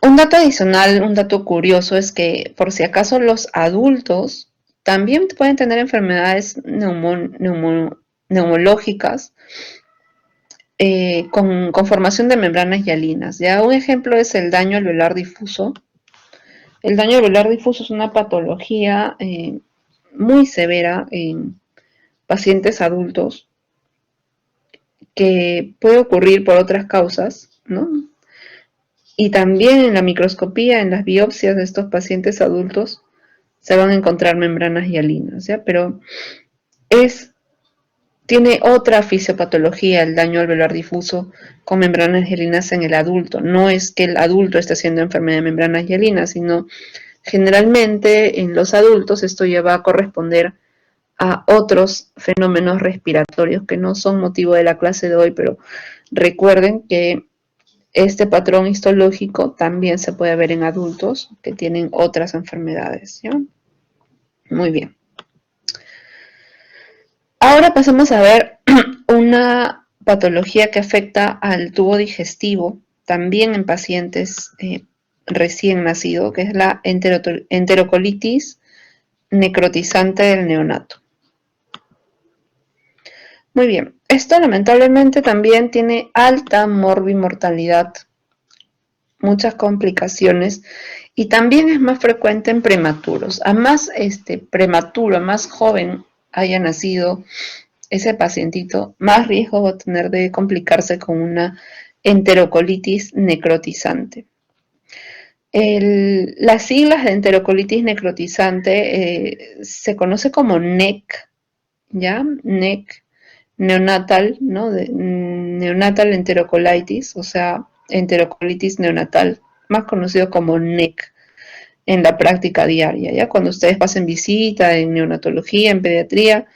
A: Un dato adicional, un dato curioso es que por si acaso los adultos también pueden tener enfermedades neumológicas con formación de membranas hialinas. ¿Ya? Un ejemplo es el daño alveolar difuso. El daño alveolar difuso es una patología muy severa en pacientes adultos que puede ocurrir por otras causas, ¿no? Y también en la microscopía, en las biopsias de estos pacientes adultos, se van a encontrar membranas hialinas, ¿ya? Pero tiene otra fisiopatología el daño alveolar difuso con membranas hialinas en el adulto. No es que el adulto esté haciendo enfermedad de membranas hialinas, sino generalmente en los adultos esto ya va a corresponder a otros fenómenos respiratorios que no son motivo de la clase de hoy, pero recuerden que este patrón histológico también se puede ver en adultos que tienen otras enfermedades, ¿ya? Muy bien. Ahora pasamos a ver una patología que afecta al tubo digestivo, también en pacientes recién nacidos, que es la enterocolitis necrotizante del neonato. Muy bien, esto lamentablemente también tiene alta morbimortalidad, muchas complicaciones y también es más frecuente en prematuros. A más prematuro, a más joven haya nacido ese pacientito, más riesgo va a tener de complicarse con una enterocolitis necrotizante. Las siglas de enterocolitis necrotizante se conoce como NEC, ¿ya? NEC, neonatal, ¿no? Neonatal enterocolitis, o sea, enterocolitis neonatal, más conocido como NEC en la práctica diaria, ¿ya? Cuando ustedes pasen visita en neonatología, en pediatría,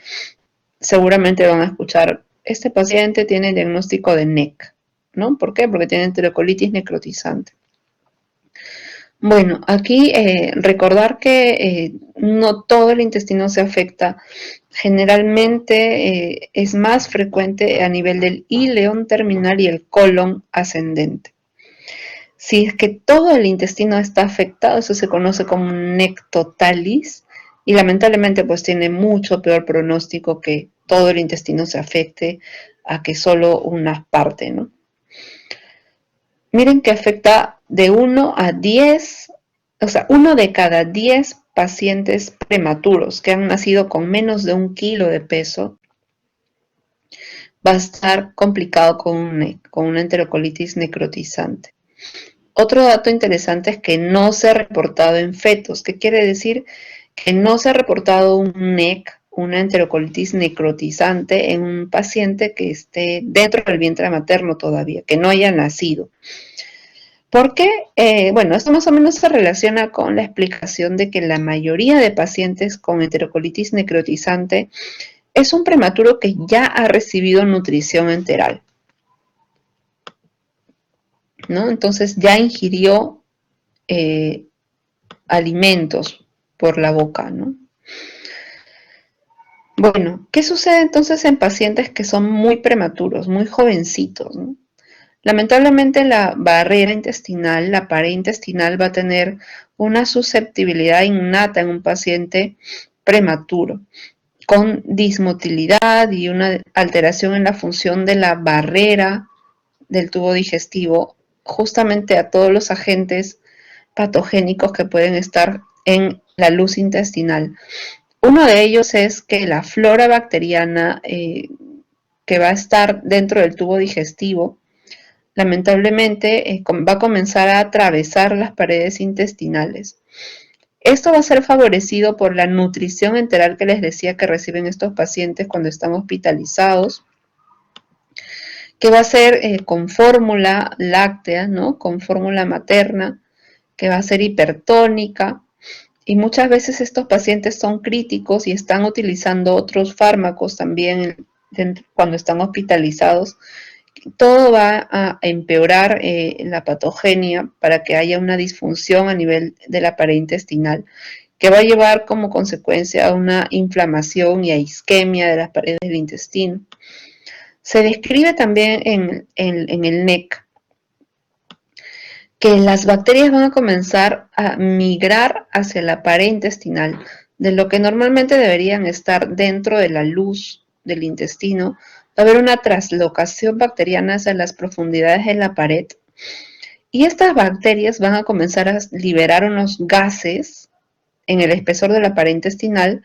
A: seguramente van a escuchar, este paciente tiene el diagnóstico de NEC, ¿no? ¿Por qué? Porque tiene enterocolitis necrotizante. Bueno, aquí recordar que no todo el intestino se afecta. Generalmente es más frecuente a nivel del ileón terminal y el colon ascendente. Si es que todo el intestino está afectado, eso se conoce como nectotalis y lamentablemente pues tiene mucho peor pronóstico que todo el intestino se afecte a que solo una parte, ¿no? Miren que afecta de 1 a 10, o sea, 1 de cada 10 pacientes prematuros que han nacido con menos de 1 kilo de peso va a estar complicado con una enterocolitis necrotizante. Otro dato interesante es que no se ha reportado en fetos. ¿Qué quiere decir? Que no se ha reportado un NEC, una enterocolitis necrotizante, en un paciente que esté dentro del vientre materno todavía, que no haya nacido. ¿Por qué? Bueno, esto más o menos se relaciona con la explicación de que la mayoría de pacientes con enterocolitis necrotizante es un prematuro que ya ha recibido nutrición enteral, ¿no? Entonces ya ingirió alimentos por la boca, ¿no? Bueno, ¿qué sucede entonces en pacientes que son muy prematuros, muy jovencitos, ¿no? Lamentablemente la barrera intestinal, la pared intestinal va a tener una susceptibilidad innata en un paciente prematuro, con dismotilidad y una alteración en la función de la barrera del tubo digestivo, justamente a todos los agentes patogénicos que pueden estar en la luz intestinal. Uno de ellos es que la flora bacteriana que va a estar dentro del tubo digestivo, lamentablemente va a comenzar a atravesar las paredes intestinales. Esto va a ser favorecido por la nutrición enteral que les decía que reciben estos pacientes cuando están hospitalizados, que va a ser con fórmula láctea, ¿no? Con fórmula materna, que va a ser hipertónica, y muchas veces estos pacientes son críticos y están utilizando otros fármacos también cuando están hospitalizados. Todo va a empeorar la patogenia para que haya una disfunción a nivel de la pared intestinal, que va a llevar como consecuencia a una inflamación y a isquemia de las paredes del intestino. Se describe también en el NEC que las bacterias van a comenzar a migrar hacia la pared intestinal, de lo que normalmente deberían estar dentro de la luz del intestino. Va a haber una traslocación bacteriana hacia las profundidades de la pared y estas bacterias van a comenzar a liberar unos gases en el espesor de la pared intestinal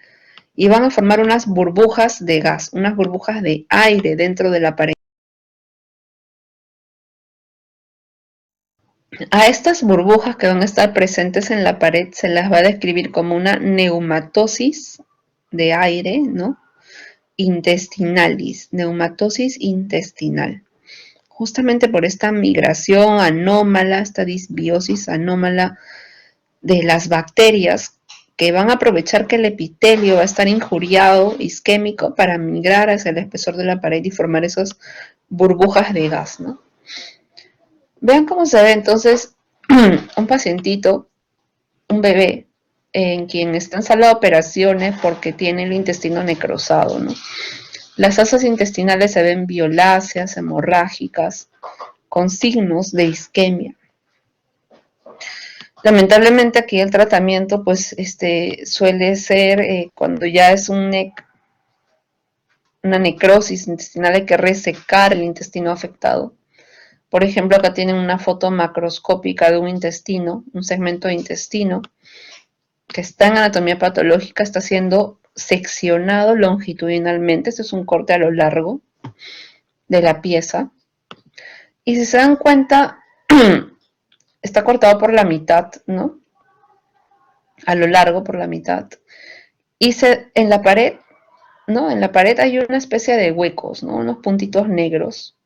A: y van a formar unas burbujas de gas, unas burbujas de aire dentro de la pared. A estas burbujas que van a estar presentes en la pared se las va a describir como una neumatosis de aire, ¿no? Intestinalis, neumatosis intestinal. Justamente por esta migración anómala, esta disbiosis anómala de las bacterias que van a aprovechar que el epitelio va a estar injuriado, isquémico, para migrar hacia el espesor de la pared y formar esas burbujas de gas, ¿no? Vean cómo se ve entonces un pacientito, un bebé, en quien está en sala de operaciones porque tiene el intestino necrosado, ¿no? Las asas intestinales se ven violáceas, hemorrágicas, con signos de isquemia. Lamentablemente aquí el tratamiento pues suele ser cuando ya es una necrosis intestinal, hay que resecar el intestino afectado. Por ejemplo, acá tienen una foto macroscópica de un intestino, un segmento de intestino que está en anatomía patológica, está siendo seccionado longitudinalmente. Este es un corte a lo largo de la pieza. Y si se dan cuenta, está cortado por la mitad, ¿no? A lo largo por la mitad. Y en la pared, ¿no? En la pared hay una especie de huecos, ¿no? Unos puntitos negros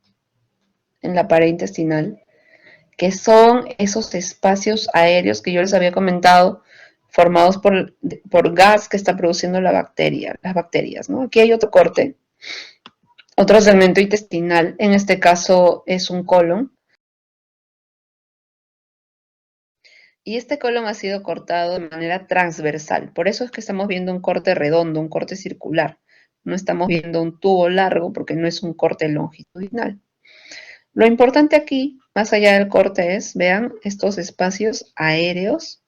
A: en la pared intestinal, que son esos espacios aéreos que yo les había comentado, formados por gas que está produciendo las bacterias, ¿no? Aquí hay otro corte, otro segmento intestinal, en este caso es un colon, y este colon ha sido cortado de manera transversal, por eso es que estamos viendo un corte redondo, un corte circular, no estamos viendo un tubo largo porque no es un corte longitudinal. Lo importante aquí, más allá del corte, es, vean, estos espacios aéreos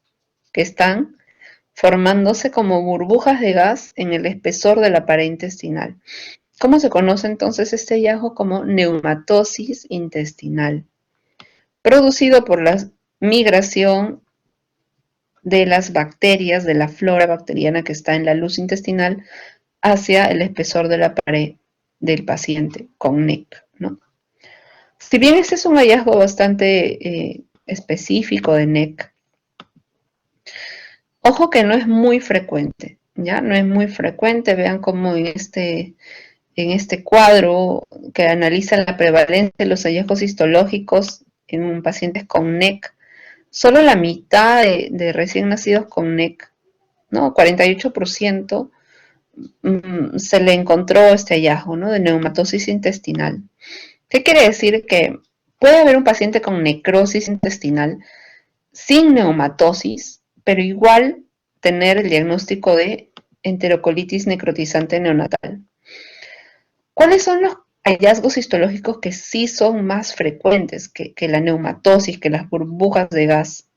A: que están formándose como burbujas de gas en el espesor de la pared intestinal. ¿Cómo se conoce entonces este hallazgo? Como neumatosis intestinal, producido por la migración de las bacterias, de la flora bacteriana que está en la luz intestinal, hacia el espesor de la pared del paciente con NEC, ¿no? Si bien este es un hallazgo bastante específico de NEC, ojo que no es muy frecuente, ¿ya? No es muy frecuente, vean cómo en este cuadro que analiza la prevalencia de los hallazgos histológicos en pacientes con NEC, solo la mitad de recién nacidos con NEC, ¿no? 48% se le encontró este hallazgo, ¿no? De neumatosis intestinal. ¿Qué quiere decir? Que puede haber un paciente con necrosis intestinal sin neumatosis, pero igual tener el diagnóstico de enterocolitis necrotizante neonatal. ¿Cuáles son los hallazgos histológicos que sí son más frecuentes que la neumatosis, que las burbujas de gas?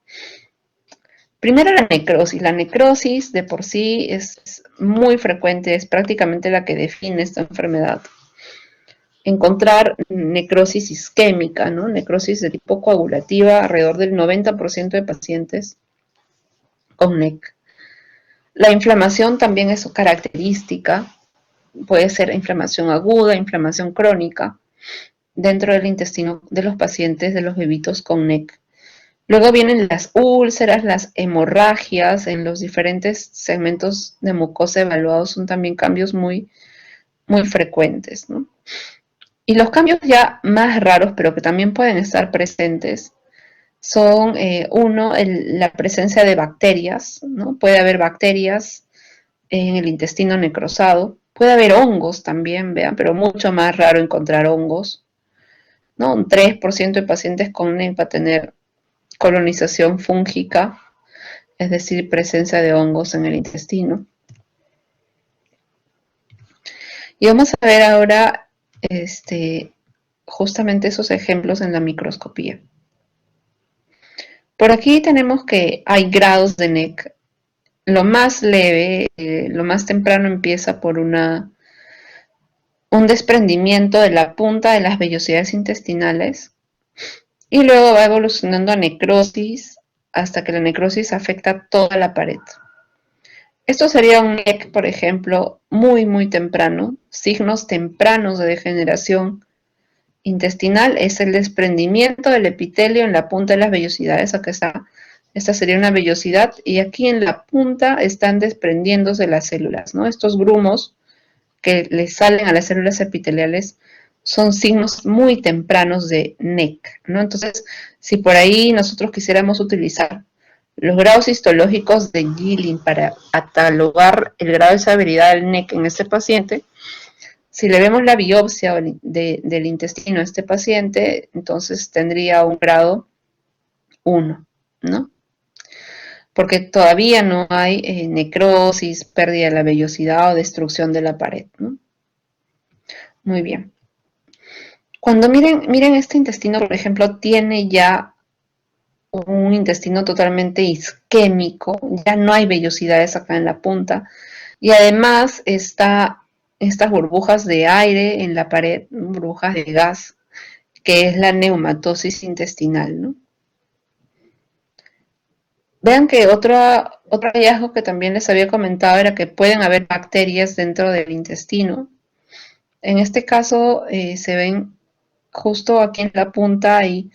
A: Primero la necrosis. La necrosis de por sí es muy frecuente, es prácticamente la que define esta enfermedad. Encontrar necrosis isquémica, ¿no? Necrosis de tipo coagulativa, alrededor del 90% de pacientes con NEC. La inflamación también es característica, puede ser inflamación aguda, inflamación crónica, dentro del intestino de los pacientes, de los bebitos con NEC. Luego vienen las úlceras, las hemorragias en los diferentes segmentos de mucosa evaluados, son también cambios muy, muy frecuentes, ¿no? Y los cambios ya más raros, pero que también pueden estar presentes, son, uno, la presencia de bacterias, ¿no? Puede haber bacterias en el intestino necrosado, puede haber hongos también, vean, pero mucho más raro encontrar hongos, ¿no? Un 3% de pacientes con NEC va a tener colonización fúngica, es decir, presencia de hongos en el intestino. Y vamos a ver ahora justamente esos ejemplos en la microscopía. Por aquí tenemos que hay grados de NEC. Lo más leve, lo más temprano empieza por un desprendimiento de la punta de las vellosidades intestinales y luego va evolucionando a necrosis hasta que la necrosis afecta toda la pared. Esto sería un NEC, por ejemplo, muy, muy temprano, signos tempranos de degeneración intestinal es el desprendimiento del epitelio en la punta de las vellosidades. Acá está, esta sería una vellosidad y aquí en la punta están desprendiéndose las células, ¿no? Estos grumos que le salen a las células epiteliales son signos muy tempranos de NEC, ¿no? Entonces, si por ahí nosotros quisiéramos utilizar los grados histológicos de Gilling para catalogar el grado de severidad del NEC en este paciente, si le vemos la biopsia del intestino a este paciente, entonces tendría un grado 1, ¿no? Porque todavía no hay necrosis, pérdida de la vellosidad o destrucción de la pared, ¿no? Muy bien. Cuando miren este intestino, por ejemplo, tiene ya un intestino totalmente isquémico, ya no hay vellosidades acá en la punta, y además está estas burbujas de aire en la pared, burbujas de gas, que es la neumatosis intestinal, ¿no? Vean que otro hallazgo que también les había comentado era que pueden haber bacterias dentro del intestino. En este caso se ven justo aquí en la punta hay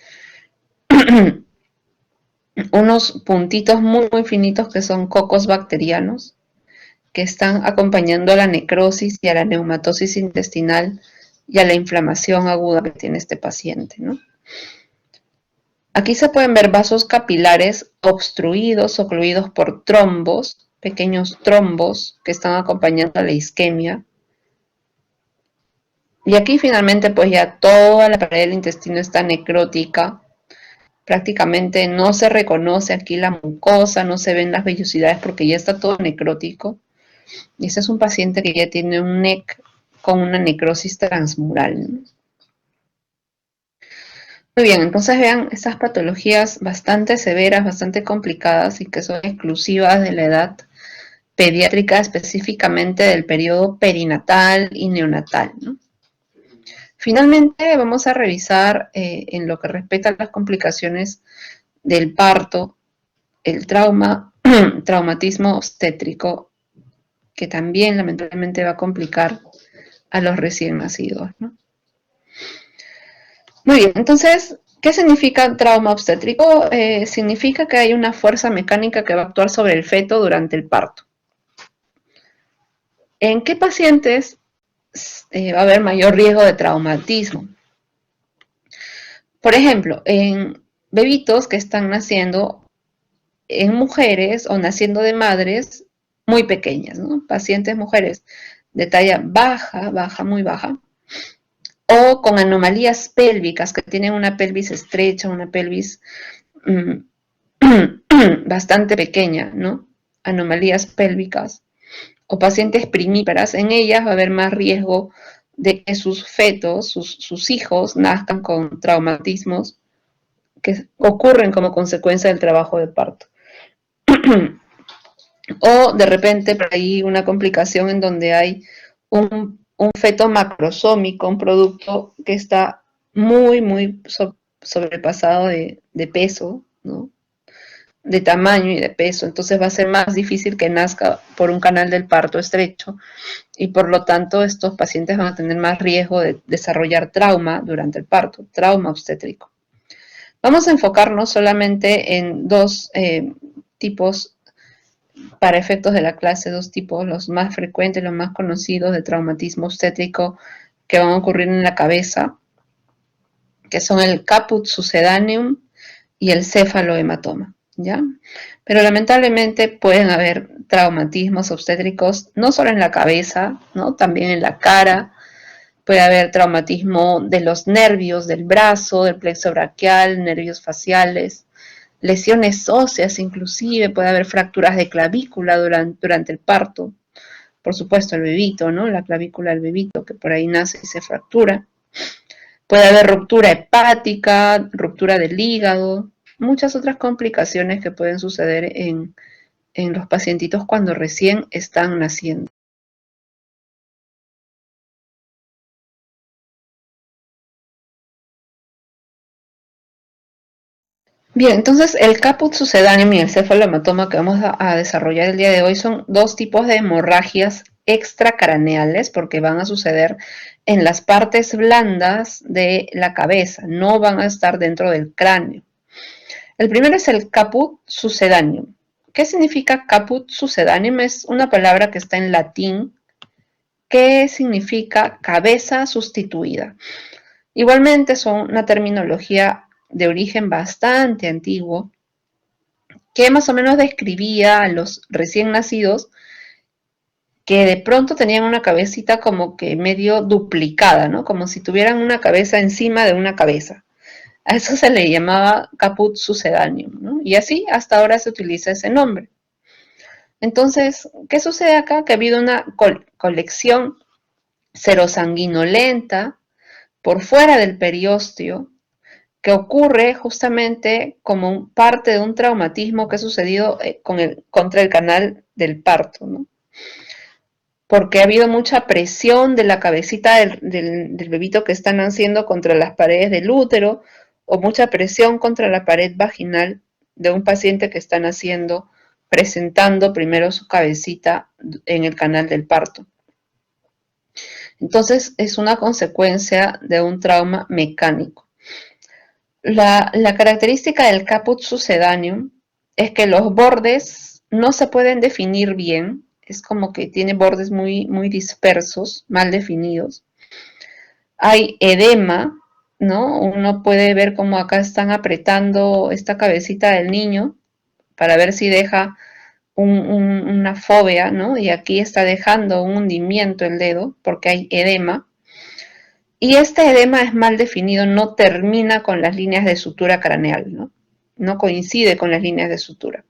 A: unos puntitos muy, muy finitos que son cocos bacterianos que están acompañando a la necrosis y a la neumatosis intestinal y a la inflamación aguda que tiene este paciente, ¿no? Aquí se pueden ver vasos capilares obstruidos, ocluidos por trombos, pequeños trombos que están acompañando a la isquemia. Y aquí finalmente pues ya toda la pared del intestino está necrótica. Prácticamente no se reconoce aquí la mucosa, no se ven las vellosidades porque ya está todo necrótico. Y este es un paciente que ya tiene un NEC con una necrosis transmural, ¿no? Muy bien, entonces vean estas patologías bastante severas, bastante complicadas y que son exclusivas de la edad pediátrica, específicamente del periodo perinatal y neonatal, ¿no? Finalmente vamos a revisar en lo que respecta a las complicaciones del parto, el traumatismo obstétrico, que también lamentablemente va a complicar a los recién nacidos, ¿no? Muy bien, entonces, ¿qué significa trauma obstétrico? Significa que hay una fuerza mecánica que va a actuar sobre el feto durante el parto. ¿En qué pacientes va a haber mayor riesgo de traumatismo? Por ejemplo, en bebitos que están naciendo en mujeres o naciendo de madres muy pequeñas, ¿no? Pacientes mujeres de talla baja, baja, muy baja, o con anomalías pélvicas, que tienen una pelvis estrecha, una pelvis bastante pequeña, ¿no? Anomalías pélvicas, o pacientes primíparas, en ellas va a haber más riesgo de que sus fetos, sus hijos, nazcan con traumatismos que ocurren como consecuencia del trabajo de parto. O de repente por ahí una complicación en donde hay un feto macrosómico, un producto que está muy, muy sobrepasado de peso, ¿no? De tamaño y de peso, entonces va a ser más difícil que nazca por un canal del parto estrecho y por lo tanto estos pacientes van a tener más riesgo de desarrollar trauma durante el parto, trauma obstétrico. Vamos a enfocarnos solamente en dos tipos para efectos de la clase, dos tipos, los más frecuentes, los más conocidos de traumatismo obstétrico que van a ocurrir en la cabeza, que son el caput succedaneum y el céfalohematoma, ¿ya? Pero lamentablemente pueden haber traumatismos obstétricos no solo en la cabeza, ¿no? También en la cara, puede haber traumatismo de los nervios del brazo, del plexo braquial, nervios faciales, lesiones óseas inclusive, puede haber fracturas de clavícula durante el parto, por supuesto el bebito, ¿no? La clavícula del bebito que por ahí nace y se fractura. Puede haber ruptura hepática, ruptura del hígado, muchas otras complicaciones que pueden suceder en los pacientitos cuando recién están naciendo. Bien, entonces el caput succedaneum y el cefalohematoma que vamos a desarrollar el día de hoy son dos tipos de hemorragias extracraneales porque van a suceder en las partes blandas de la cabeza, no van a estar dentro del cráneo. El primero es el caput succedaneum. ¿Qué significa caput succedaneum? Es una palabra que está en latín que significa cabeza sustituida. Igualmente son una terminología de origen bastante antiguo que más o menos describía a los recién nacidos que de pronto tenían una cabecita como que medio duplicada, ¿no? Como si tuvieran una cabeza encima de una cabeza. A eso se le llamaba caput succedaneum, ¿no? Y así hasta ahora se utiliza ese nombre. Entonces, ¿qué sucede acá? Que ha habido una colección serosanguinolenta por fuera del periósteo que ocurre justamente como parte de un traumatismo que ha sucedido contra el canal del parto, ¿no? Porque ha habido mucha presión de la cabecita del bebito que está naciendo contra las paredes del útero o mucha presión contra la pared vaginal de un paciente que está naciendo presentando primero su cabecita en el canal del parto. Entonces es una consecuencia de un trauma mecánico. La característica del caput succedaneum es que los bordes no se pueden definir bien, es como que tiene bordes muy, muy dispersos, mal definidos. Hay edema, ¿no? Uno puede ver cómo acá están apretando esta cabecita del niño para ver si deja una fobia, ¿no? Y aquí está dejando un hundimiento el dedo porque hay edema. Y este edema es mal definido, no termina con las líneas de sutura craneal, ¿no? No coincide con las líneas de sutura.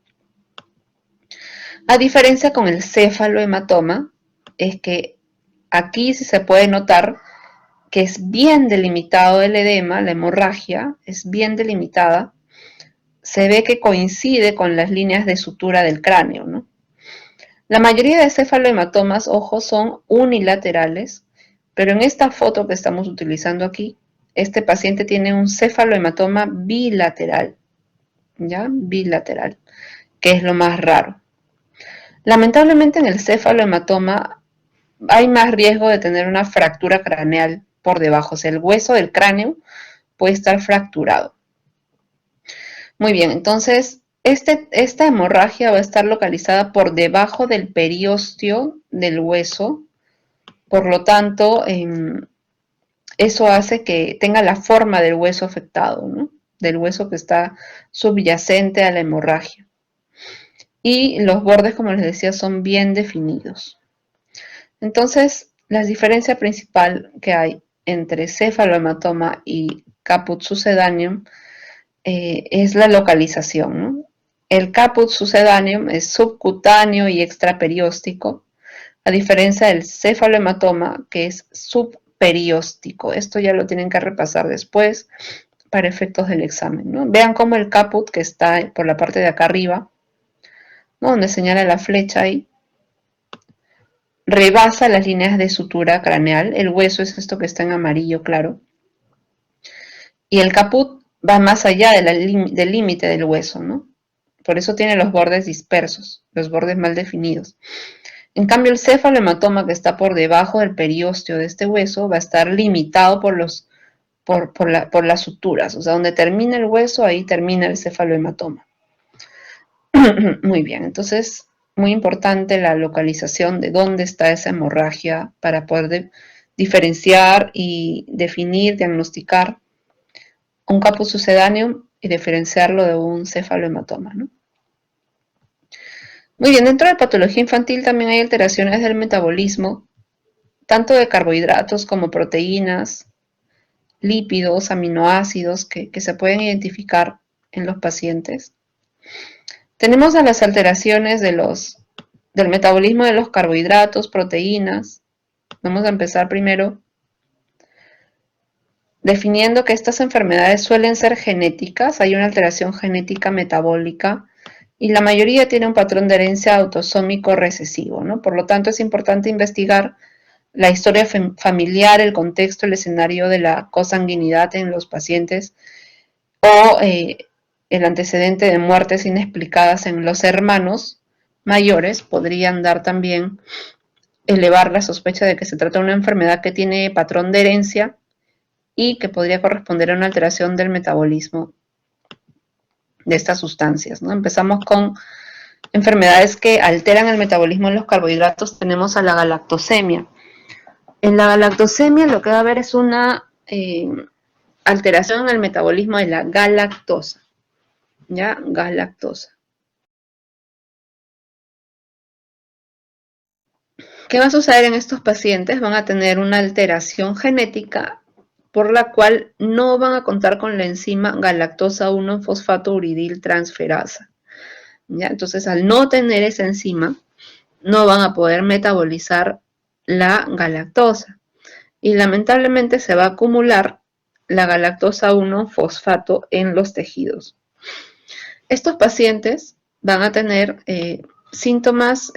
A: A diferencia con el céfalohematoma, es que aquí sí se puede notar que es bien delimitado el edema, la hemorragia es bien delimitada, se ve que coincide con las líneas de sutura del cráneo, ¿no? La mayoría de cefalohematomas, ojo, son unilaterales, pero en esta foto que estamos utilizando aquí, este paciente tiene un cefalohematoma bilateral, ¿ya? Bilateral, que es lo más raro. Lamentablemente en el cefalohematoma hay más riesgo de tener una fractura craneal por debajo, o sea, el hueso del cráneo puede estar fracturado. Muy bien, entonces esta hemorragia va a estar localizada por debajo del periósteo del hueso, por lo tanto, eso hace que tenga la forma del hueso afectado, ¿no? Del hueso que está subyacente a la hemorragia. Y los bordes, como les decía, son bien definidos. Entonces, la diferencia principal que hay entre cefalohematoma y caput succedaneum es la localización, ¿no? El caput succedaneum es subcutáneo y extraperióstico, a diferencia del cefalohematoma, que es subperióstico. Esto ya lo tienen que repasar después para efectos del examen, ¿no? Vean cómo el caput, que está por la parte de acá arriba, ¿no? Donde señala la flecha ahí, rebasa las líneas de sutura craneal. El hueso es esto que está en amarillo claro. Y el caput va más allá del límite del hueso, ¿no? Por eso tiene los bordes dispersos, los bordes mal definidos. En cambio, el cefalohematoma que está por debajo del periósteo de este hueso va a estar limitado por las suturas. O sea, donde termina el hueso, ahí termina el cefalohematoma. Muy bien, entonces, muy importante la localización de dónde está esa hemorragia para poder diferenciar y definir, diagnosticar un caput succedaneum y diferenciarlo de un cefalohematoma, ¿no? Muy bien, dentro de patología infantil también hay alteraciones del metabolismo, tanto de carbohidratos como proteínas, lípidos, aminoácidos que se pueden identificar en los pacientes. Tenemos a las alteraciones del metabolismo de los carbohidratos, proteínas. Vamos a empezar primero definiendo que estas enfermedades suelen ser genéticas, hay una alteración genética metabólica y la mayoría tiene un patrón de herencia autosómico recesivo, ¿no? Por lo tanto, es importante investigar la historia familiar, el contexto, el escenario de la consanguinidad en los pacientes o el antecedente de muertes inexplicadas en los hermanos mayores podrían dar también elevar la sospecha de que se trata de una enfermedad que tiene patrón de herencia y que podría corresponder a una alteración del metabolismo de estas sustancias, ¿no? Empezamos con enfermedades que alteran el metabolismo de los carbohidratos. Tenemos a la galactosemia. En la galactosemia lo que va a haber es una alteración en el metabolismo de la galactosa, ¿ya? Galactosa. ¿Qué va a suceder en estos pacientes? Van a tener una alteración genética por la cual no van a contar con la enzima galactosa 1-fosfato-uridil transferasa, ¿ya? Entonces, al no tener esa enzima, no van a poder metabolizar la galactosa y lamentablemente se va a acumular la galactosa 1-fosfato en los tejidos. Estos pacientes van a tener síntomas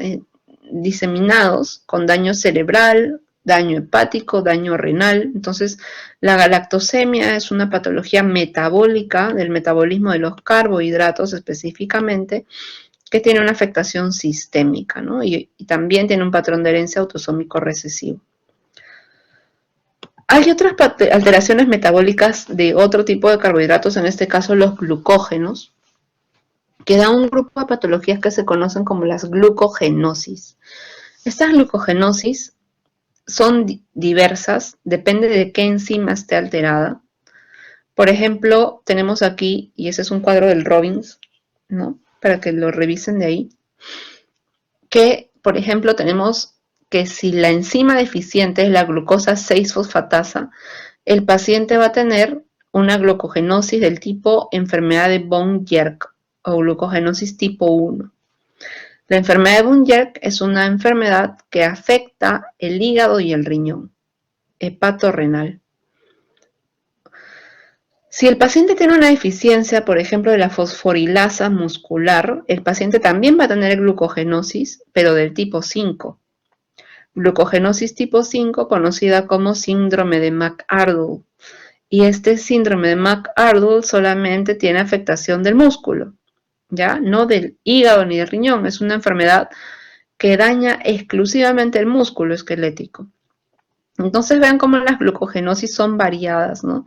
A: diseminados con daño cerebral, daño hepático, daño renal. Entonces, la galactosemia es una patología metabólica del metabolismo de los carbohidratos específicamente, que tiene una afectación sistémica, ¿no? Y también tiene un patrón de herencia autosómico recesivo. Hay otras alteraciones metabólicas de otro tipo de carbohidratos, en este caso los glucógenos, que dan un grupo de patologías que se conocen como las glucogenosis. Estas glucogenosis son diversas, depende de qué enzima esté alterada. Por ejemplo, tenemos aquí, y ese es un cuadro del Robbins, ¿no? Para que lo revisen de ahí, que, por ejemplo, tenemos que si la enzima deficiente es la glucosa 6-fosfatasa, el paciente va a tener una glucogenosis del tipo enfermedad de von-Yerk o glucogenosis tipo 1. La enfermedad de von-Yerk es una enfermedad que afecta el hígado y el riñón, hepatorrenal. Si el paciente tiene una deficiencia, por ejemplo, de la fosforilasa muscular, el paciente también va a tener glucogenosis, pero del tipo 5. Glucogenosis tipo 5, conocida como síndrome de McArdle. Y este síndrome de McArdle solamente tiene afectación del músculo, ¿ya? No del hígado ni del riñón. Es una enfermedad que daña exclusivamente el músculo esquelético. Entonces vean cómo las glucogenosis son variadas, ¿no?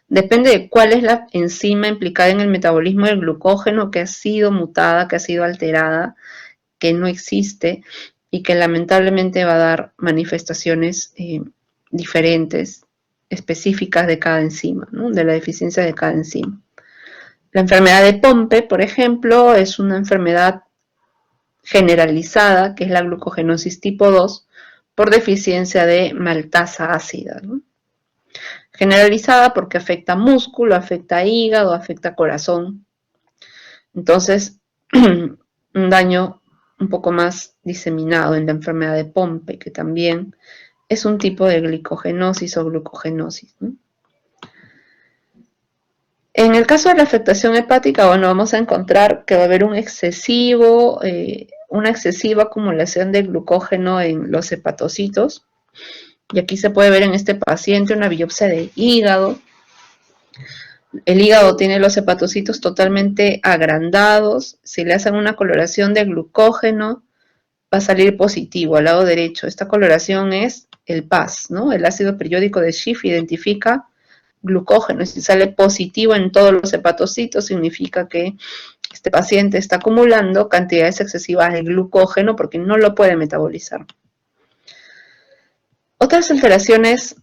A: Depende de cuál es la enzima implicada en el metabolismo del glucógeno que ha sido mutada, que ha sido alterada, que no existe y que lamentablemente va a dar manifestaciones diferentes, específicas de cada enzima, ¿no? De la deficiencia de cada enzima. La enfermedad de Pompe, por ejemplo, es una enfermedad generalizada, que es la glucogenosis tipo 2, por deficiencia de maltasa ácida, ¿no? Generalizada porque afecta músculo, afecta hígado, afecta corazón. Entonces, un daño un poco más diseminado en la enfermedad de Pompe, que también es un tipo de glicogenosis o glucogenosis, ¿no? En el caso de la afectación hepática, bueno, vamos a encontrar que va a haber una excesiva acumulación de glucógeno en los hepatocitos. Y aquí se puede ver en este paciente una biopsia de hígado. El hígado tiene los hepatocitos totalmente agrandados. Si le hacen una coloración de glucógeno, va a salir positivo al lado derecho. Esta coloración es el PAS, ¿no? El ácido periódico de Schiff identifica glucógeno. Si sale positivo en todos los hepatocitos, significa que este paciente está acumulando cantidades excesivas de glucógeno porque no lo puede metabolizar. Otras alteraciones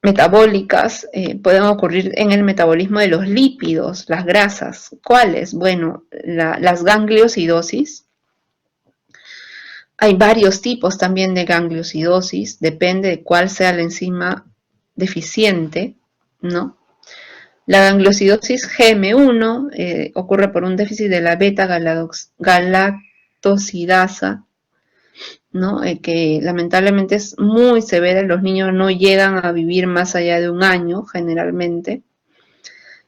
A: metabólicas pueden ocurrir en el metabolismo de los lípidos, las grasas. ¿Cuáles? Bueno, las gangliosidosis. Hay varios tipos también de gangliosidosis, depende de cuál sea la enzima deficiente, ¿no? La gangliosidosis GM1 ocurre por un déficit de la beta-galactosidasa, ¿no? Que lamentablemente es muy severa, los niños no llegan a vivir más allá de un año generalmente.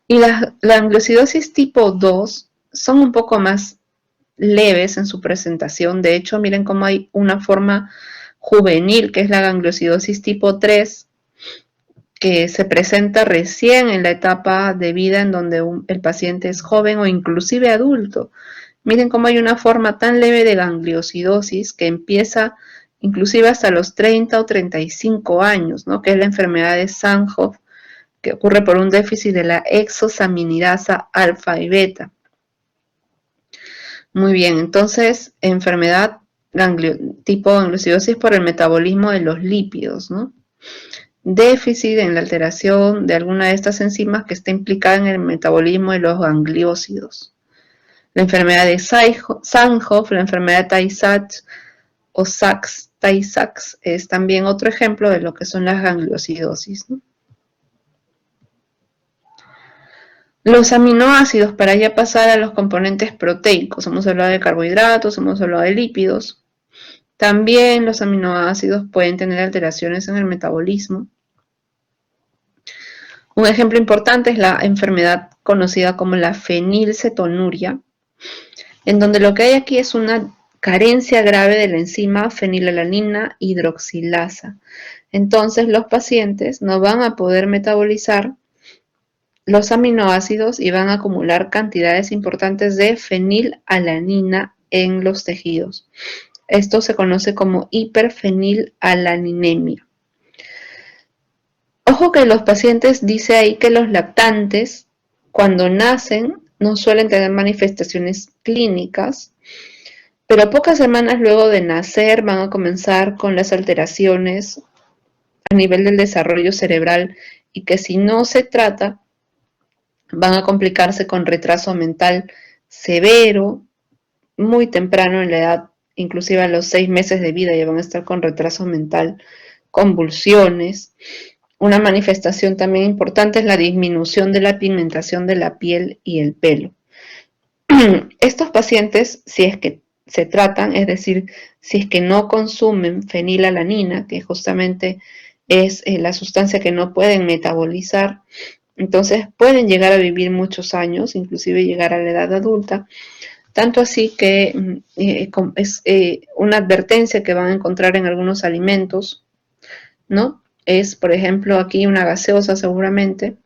A: Y la gangliosidosis tipo 2 son un poco más leves en su presentación. De hecho, miren cómo hay una forma juvenil, que es la gangliosidosis tipo 3, que se presenta recién en la etapa de vida en donde el paciente es joven o inclusive adulto. Miren cómo hay una forma tan leve de gangliosidosis que empieza inclusive hasta los 30 o 35 años, ¿no? Que es la enfermedad de Sandhoff, que ocurre por un déficit de la exosaminidasa alfa y beta. Muy bien, entonces, enfermedad tipo gangliosidosis por el metabolismo de los lípidos, ¿no? Déficit en la alteración de alguna de estas enzimas que está implicada en el metabolismo de los gangliósidos. La enfermedad de Sandhoff, la enfermedad de Tay-Sachs o Sachs-Tay-Sachs es también otro ejemplo de lo que son las gangliosidosis, ¿no? Los aminoácidos, para ya pasar a los componentes proteicos, hemos hablado de carbohidratos, hemos hablado de lípidos. También los aminoácidos pueden tener alteraciones en el metabolismo. Un ejemplo importante es la enfermedad conocida como la fenilcetonuria, en donde lo que hay aquí es una carencia grave de la enzima fenilalanina hidroxilasa. Entonces los pacientes no van a poder metabolizar los aminoácidos y van a acumular cantidades importantes de fenilalanina en los tejidos. Esto se conoce como hiperfenilalanemia. Ojo que los pacientes, dice ahí que los lactantes, cuando nacen, no suelen tener manifestaciones clínicas, pero pocas semanas luego de nacer van a comenzar con las alteraciones a nivel del desarrollo cerebral y que si no se trata, van a complicarse con retraso mental severo, muy temprano en la edad, inclusive a los 6 meses de vida ya van a estar con retraso mental, convulsiones. Una manifestación también importante es la disminución de la pigmentación de la piel y el pelo. Estos pacientes, si es que se tratan, es decir, si es que no consumen fenilalanina, que justamente es la sustancia que no pueden metabolizar, entonces pueden llegar a vivir muchos años, inclusive llegar a la edad adulta, tanto así que es una advertencia que van a encontrar en algunos alimentos, ¿no? Es, por ejemplo, aquí una gaseosa seguramente,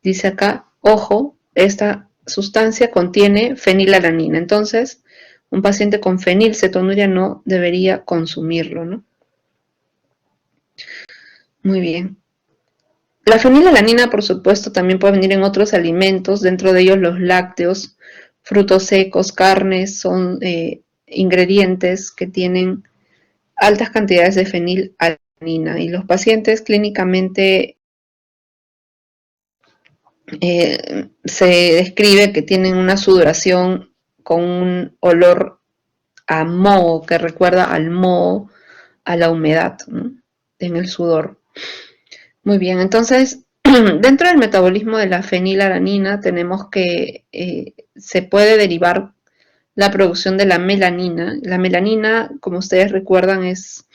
A: dice acá, ojo, esta sustancia contiene fenilalanina, entonces un paciente con fenilcetonuria no debería consumirlo, ¿no? Muy bien. La fenilalanina, por supuesto, también puede venir en otros alimentos, dentro de ellos los lácteos, frutos secos, carnes, son ingredientes que tienen altas cantidades de fenilalanina y los pacientes clínicamente se describe que tienen una sudoración con un olor a moho, que recuerda al moho, a la humedad, ¿no? En el sudor. Muy bien, entonces, dentro del metabolismo de la fenilalanina tenemos que se puede derivar la producción de la melanina. La melanina, como ustedes recuerdan, es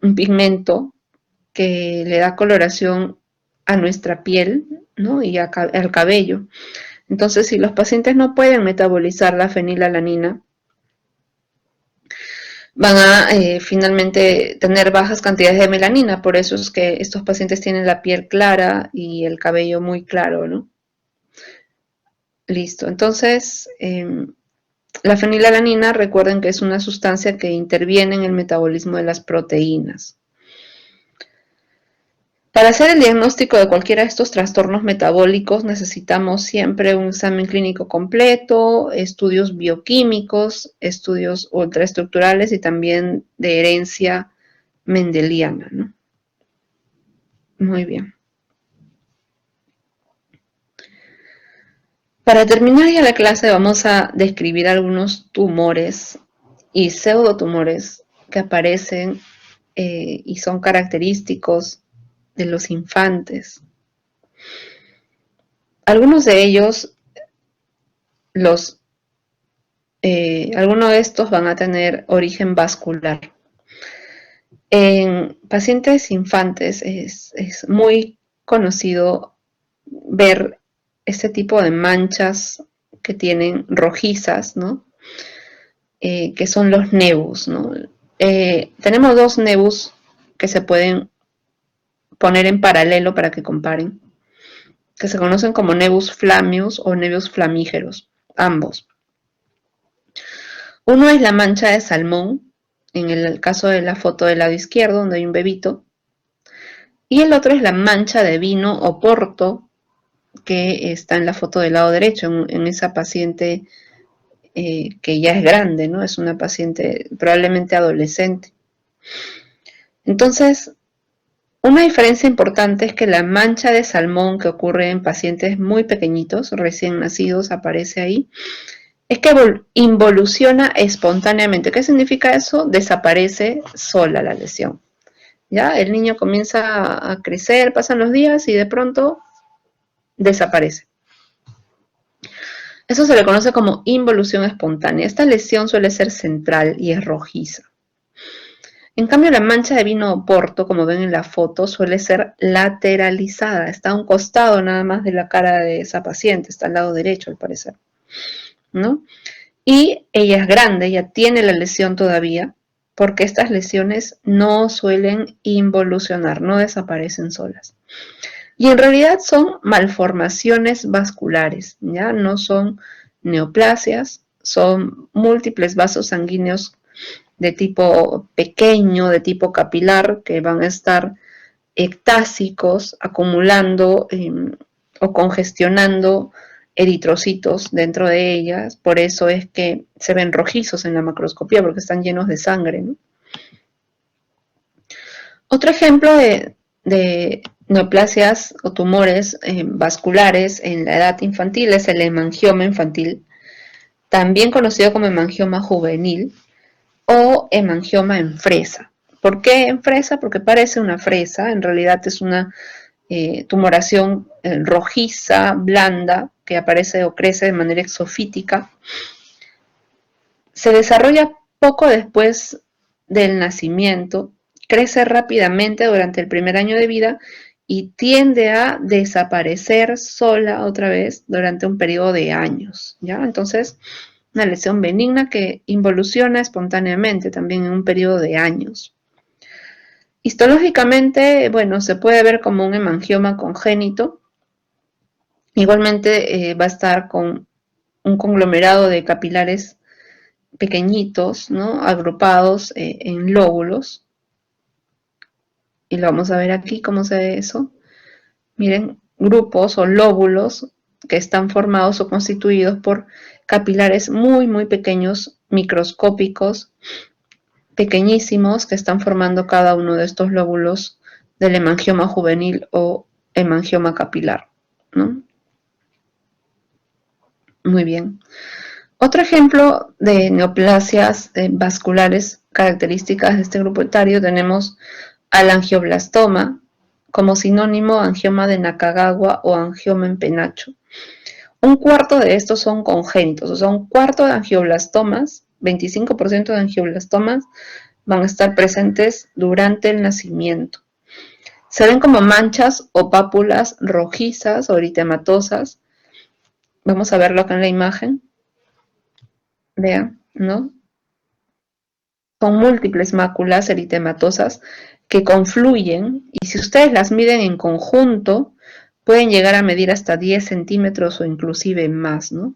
A: un pigmento que le da coloración a nuestra piel, ¿no? Y al cabello. Entonces, si los pacientes no pueden metabolizar la fenilalanina, van a finalmente tener bajas cantidades de melanina. Por eso es que estos pacientes tienen la piel clara y el cabello muy claro, ¿no? Listo. Entonces, la fenilalanina, recuerden que es una sustancia que interviene en el metabolismo de las proteínas. Para hacer el diagnóstico de cualquiera de estos trastornos metabólicos necesitamos siempre un examen clínico completo, estudios bioquímicos, estudios ultraestructurales y también de herencia mendeliana, ¿no? Muy bien. Para terminar ya la clase vamos a describir algunos tumores y pseudotumores que aparecen y son característicos de los infantes. Algunos de ellos, algunos de estos van a tener origen vascular. En pacientes infantes es muy conocido ver este tipo de manchas que tienen rojizas, ¿no? Que son los nevus, ¿no? Tenemos dos nevus que se pueden poner en paralelo para que comparen, que se conocen como nevus flamius o nevus flamígeros, ambos. Uno es la mancha de salmón, en el caso de la foto del lado izquierdo, donde hay un bebito. Y el otro es la mancha de vino o porto que está en la foto del lado derecho, en esa paciente que ya es grande, ¿no? Es una paciente probablemente adolescente. Entonces, una diferencia importante es que la mancha de salmón que ocurre en pacientes muy pequeñitos, recién nacidos, aparece ahí, es que involuciona espontáneamente. ¿Qué significa eso? Desaparece sola la lesión. ¿Ya? El niño comienza a crecer, pasan los días y de pronto desaparece. Eso se le conoce como involución espontánea. Esta lesión suele ser central y es rojiza. En cambio, la mancha de vino oporto, como ven en la foto, suele ser lateralizada. Está a un costado nada más de la cara de esa paciente, está al lado derecho al parecer, ¿no? Y ella es grande, ella tiene la lesión todavía, porque estas lesiones no suelen involucionar, no desaparecen solas. Y en realidad son malformaciones vasculares, ¿ya? No son neoplasias, son múltiples vasos sanguíneos de tipo pequeño, de tipo capilar, que van a estar ectásicos, acumulando o congestionando eritrocitos dentro de ellas. Por eso es que se ven rojizos en la macroscopía, porque están llenos de sangre, ¿no? Otro ejemplo de neoplasias o tumores vasculares en la edad infantil es el hemangioma infantil, también conocido como hemangioma juvenil o hemangioma en fresa. ¿Por qué en fresa? Porque parece una fresa, en realidad es una tumoración rojiza, blanda, que aparece o crece de manera exofítica. Se desarrolla poco después del nacimiento, crece rápidamente durante el primer año de vida y tiende a desaparecer sola otra vez durante un periodo de años, ¿ya? Entonces, una lesión benigna que involuciona espontáneamente también en un periodo de años. Histológicamente, bueno, se puede ver como un hemangioma congénito. Igualmente va a estar con un conglomerado de capilares pequeñitos, ¿no? Agrupados en lóbulos. Y lo vamos a ver aquí cómo se ve eso. Miren, grupos o lóbulos que están formados o constituidos por capilares muy, muy pequeños, microscópicos, pequeñísimos, que están formando cada uno de estos lóbulos del hemangioma juvenil o hemangioma capilar, ¿no? Muy bien. Otro ejemplo de neoplasias vasculares características de este grupo etario tenemos al angioblastoma, como sinónimo angioma de Nakagawa o angioma en penacho. Un cuarto de estos son congénitos, o sea, un cuarto de angioblastomas, 25% de angioblastomas van a estar presentes durante el nacimiento. Se ven como manchas o pápulas rojizas o eritematosas. Vamos a verlo acá en la imagen. Vean, ¿no? Son múltiples máculas eritematosas que confluyen y si ustedes las miden en conjunto, pueden llegar a medir hasta 10 centímetros o inclusive más, ¿no?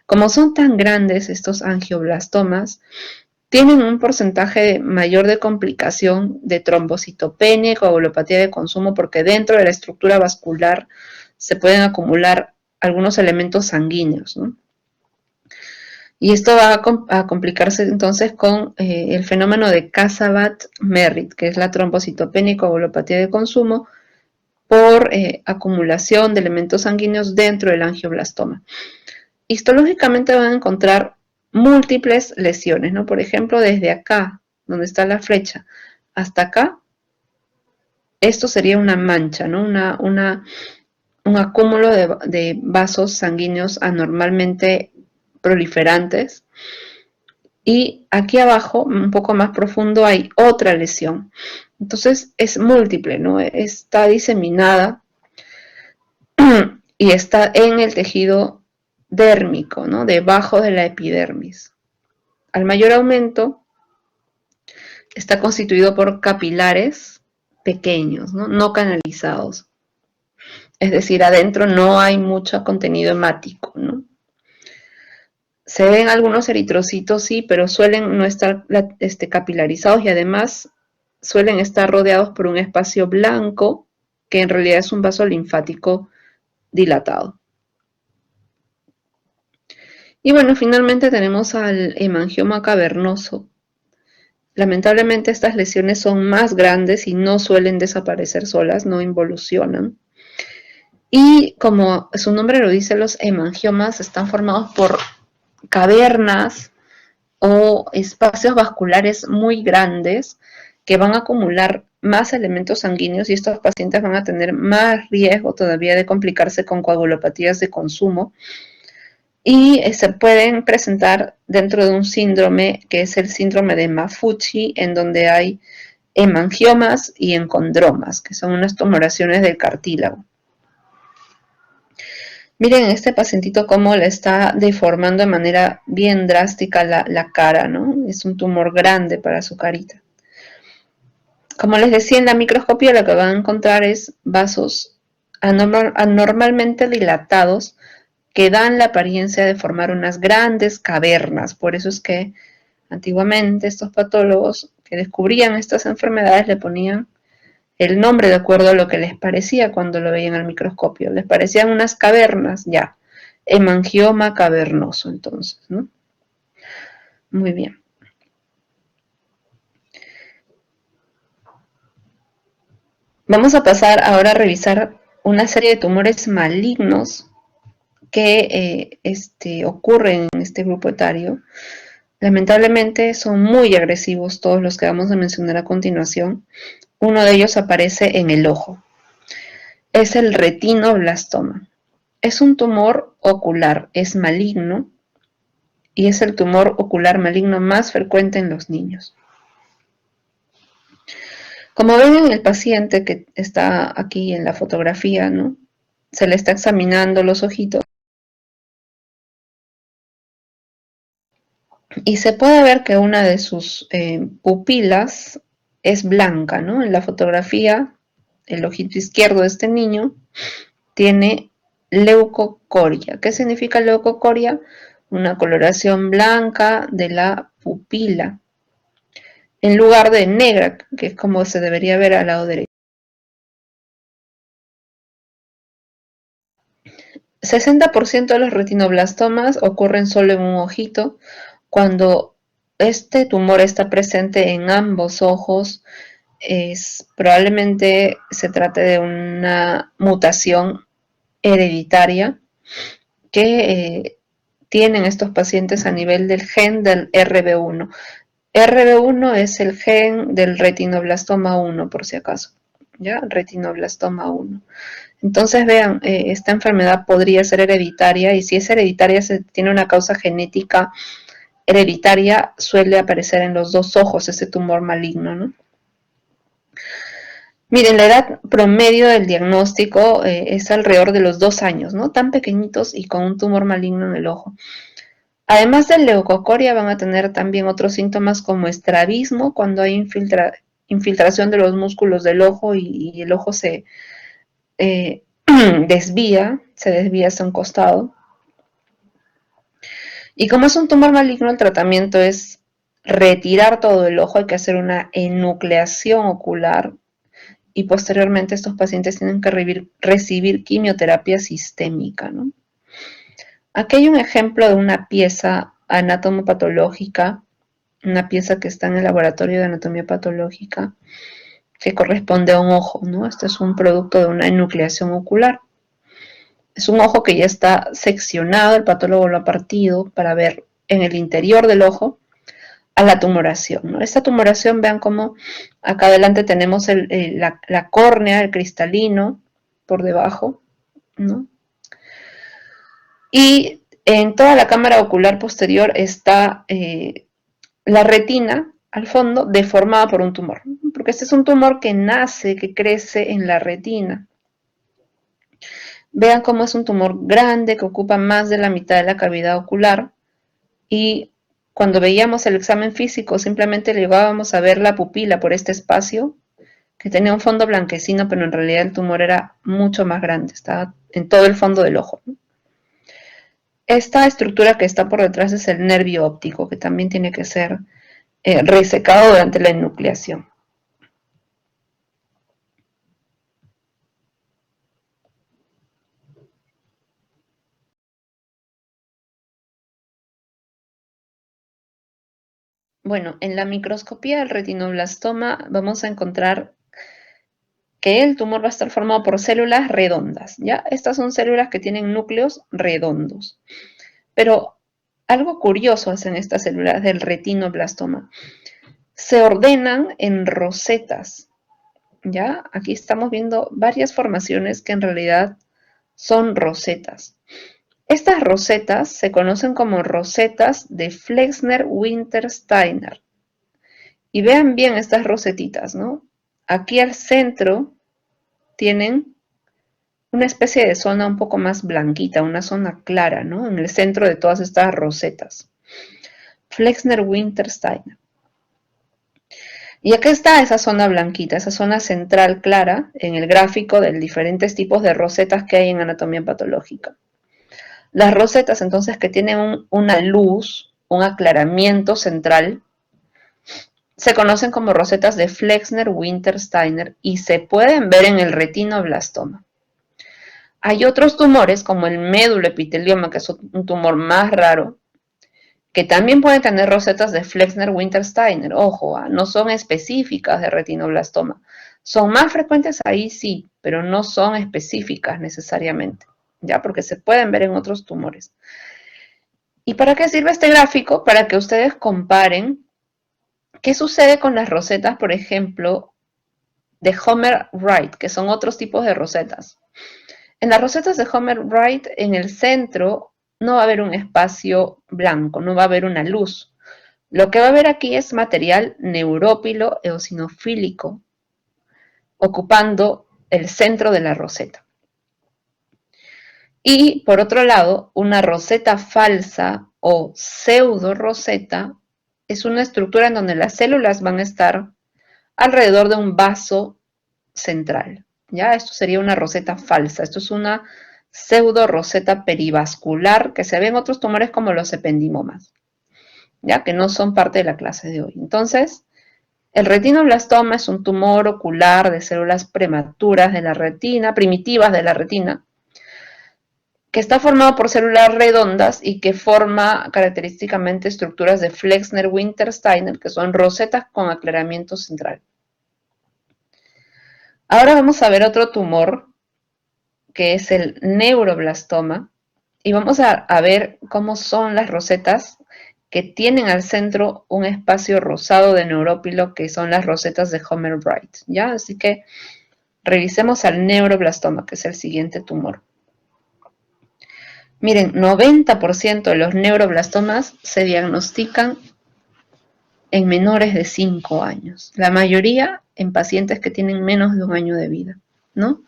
A: Como son tan grandes estos angioblastomas, tienen un porcentaje mayor de complicación de trombocitopenia y coagulopatía de consumo porque dentro de la estructura vascular se pueden acumular algunos elementos sanguíneos, ¿no? Y esto va a complicarse entonces con el fenómeno de Casabat-Merritt, que es la trombocitopenia y coagulopatía de consumo por acumulación de elementos sanguíneos dentro del angioblastoma. Histológicamente van a encontrar múltiples lesiones, ¿no? Por ejemplo, desde acá, donde está la flecha, hasta acá, esto sería una mancha, ¿no? Un acúmulo de vasos sanguíneos anormalmente proliferantes. Y aquí abajo, un poco más profundo, hay otra lesión. Entonces es múltiple, ¿no? Está diseminada y está en el tejido dérmico, ¿no? Debajo de la epidermis. Al mayor aumento, está constituido por capilares pequeños, ¿no? No canalizados. Es decir, adentro no hay mucho contenido hemático, ¿no? Se ven algunos eritrocitos, sí, pero suelen no estar capilarizados y además suelen estar rodeados por un espacio blanco que en realidad es un vaso linfático dilatado. Y bueno, finalmente tenemos al hemangioma cavernoso. Lamentablemente estas lesiones son más grandes y no suelen desaparecer solas, no involucionan. Y como su nombre lo dice, los hemangiomas están formados por cavernas o espacios vasculares muy grandes que van a acumular más elementos sanguíneos y estos pacientes van a tener más riesgo todavía de complicarse con coagulopatías de consumo y se pueden presentar dentro de un síndrome que es el síndrome de Maffucci, en donde hay hemangiomas y encondromas, que son unas tumoraciones del cartílago. Miren este pacientito cómo le está deformando de manera bien drástica la cara, ¿no? Es un tumor grande para su carita. Como les decía, en la microscopía lo que van a encontrar es vasos anormalmente dilatados que dan la apariencia de formar unas grandes cavernas. Por eso es que antiguamente estos patólogos que descubrían estas enfermedades le ponían el nombre de acuerdo a lo que les parecía cuando lo veían al microscopio. Les parecían unas cavernas, ya. Hemangioma cavernoso, entonces, ¿no? Muy bien. Vamos a pasar ahora a revisar una serie de tumores malignos que ocurren en este grupo etario. Lamentablemente son muy agresivos todos los que vamos a mencionar a continuación. Uno de ellos aparece en el ojo. Es el retinoblastoma. Es un tumor ocular, es maligno y es el tumor ocular maligno más frecuente en los niños. Como ven en el paciente que está aquí en la fotografía, ¿no? Se le está examinando los ojitos y se puede ver que una de sus pupilas es blanca, ¿no? En la fotografía, el ojito izquierdo de este niño tiene leucocoria. ¿Qué significa leucocoria? Una coloración blanca de la pupila, en lugar de negra, que es como se debería ver al lado derecho. 60% de los retinoblastomas ocurren solo en un ojito. Cuando este tumor está presente en ambos ojos, probablemente se trate de una mutación hereditaria que tienen estos pacientes a nivel del gen del RB1. RB1 es el gen del retinoblastoma 1, por si acaso, ¿ya? Retinoblastoma 1. Entonces, vean, esta enfermedad podría ser hereditaria y si es hereditaria, se tiene una causa genética hereditaria, suele aparecer en los dos ojos ese tumor maligno, ¿no? Miren, la edad promedio del diagnóstico es alrededor de los 2 años, ¿no? Tan pequeñitos y con un tumor maligno en el ojo. Además de leucocoria van a tener también otros síntomas como estrabismo, cuando hay infiltración de los músculos del ojo y el ojo se desvía hacia un costado. Y como es un tumor maligno, el tratamiento es retirar todo el ojo, hay que hacer una enucleación ocular y posteriormente estos pacientes tienen que recibir quimioterapia sistémica, ¿no? Aquí hay un ejemplo de una pieza anatomopatológica, una pieza que está en el laboratorio de anatomía patológica, que corresponde a un ojo, ¿no? Este es un producto de una enucleación ocular. Es un ojo que ya está seccionado, el patólogo lo ha partido para ver en el interior del ojo a la tumoración, ¿no? Esta tumoración, vean cómo acá adelante tenemos la córnea, el cristalino, por debajo, ¿no? Y en toda la cámara ocular posterior está la retina al fondo deformada por un tumor, porque este es un tumor que nace, que crece en la retina. Vean cómo es un tumor grande que ocupa más de la mitad de la cavidad ocular y cuando veíamos el examen físico simplemente le llevábamos a ver la pupila por este espacio que tenía un fondo blanquecino, pero en realidad el tumor era mucho más grande, estaba en todo el fondo del ojo, ¿no? esta estructura que está por detrás es el nervio óptico, que también tiene que ser resecado durante la enucleación. Bueno, en la microscopía del retinoblastoma vamos a encontrar que el tumor va a estar formado por células redondas, ¿ya? Estas son células que tienen núcleos redondos. Pero algo curioso hacen estas células del retinoblastoma. Se ordenan en rosetas, ¿ya? Aquí estamos viendo varias formaciones que en realidad son rosetas. Estas rosetas se conocen como rosetas de Flexner-Wintersteiner. Y vean bien estas rosetitas, ¿no? Aquí al centro tienen una especie de zona un poco más blanquita, una zona clara, ¿no? En el centro de todas estas rosetas. Flexner-Wintersteiner. Y acá está esa zona blanquita, esa zona central clara en el gráfico de diferentes tipos de rosetas que hay en anatomía patológica. Las rosetas entonces que tienen una luz, un aclaramiento central, se conocen como rosetas de Flexner-Wintersteiner y se pueden ver en el retinoblastoma. Hay otros tumores como el medulloepitelioma, que es un tumor más raro, que también pueden tener rosetas de Flexner-Wintersteiner. Ojo, no son específicas de retinoblastoma. Son más frecuentes ahí sí, pero no son específicas necesariamente, ¿ya? Porque se pueden ver en otros tumores. ¿Y para qué sirve este gráfico? Para que ustedes comparen qué sucede con las rosetas, por ejemplo, de Homer-Wright, que son otros tipos de rosetas. En las rosetas de Homer-Wright, en el centro no va a haber un espacio blanco, no va a haber una luz. Lo que va a haber aquí es material neurópilo eosinofílico ocupando el centro de la roseta. Y por otro lado, una roseta falsa o pseudo roseta es una estructura en donde las células van a estar alrededor de un vaso central. ¿Ya? Esto sería una roseta falsa. Esto es una pseudo roseta perivascular que se ve en otros tumores como los ependimomas, ya que no son parte de la clase de hoy. Entonces, el retinoblastoma es un tumor ocular de células prematuras de la retina, primitivas de la retina, que está formado por células redondas y que forma característicamente estructuras de Flexner-Wintersteiner, que son rosetas con aclaramiento central. Ahora vamos a ver otro tumor, que es el neuroblastoma, y vamos a ver cómo son las rosetas que tienen al centro un espacio rosado de neurópilo, que son las rosetas de Homer-Wright, ¿ya? Así que revisemos al neuroblastoma, que es el siguiente tumor. Miren, 90% de los neuroblastomas se diagnostican en menores de 5 años. La mayoría en pacientes que tienen menos de 1 año de vida, ¿no?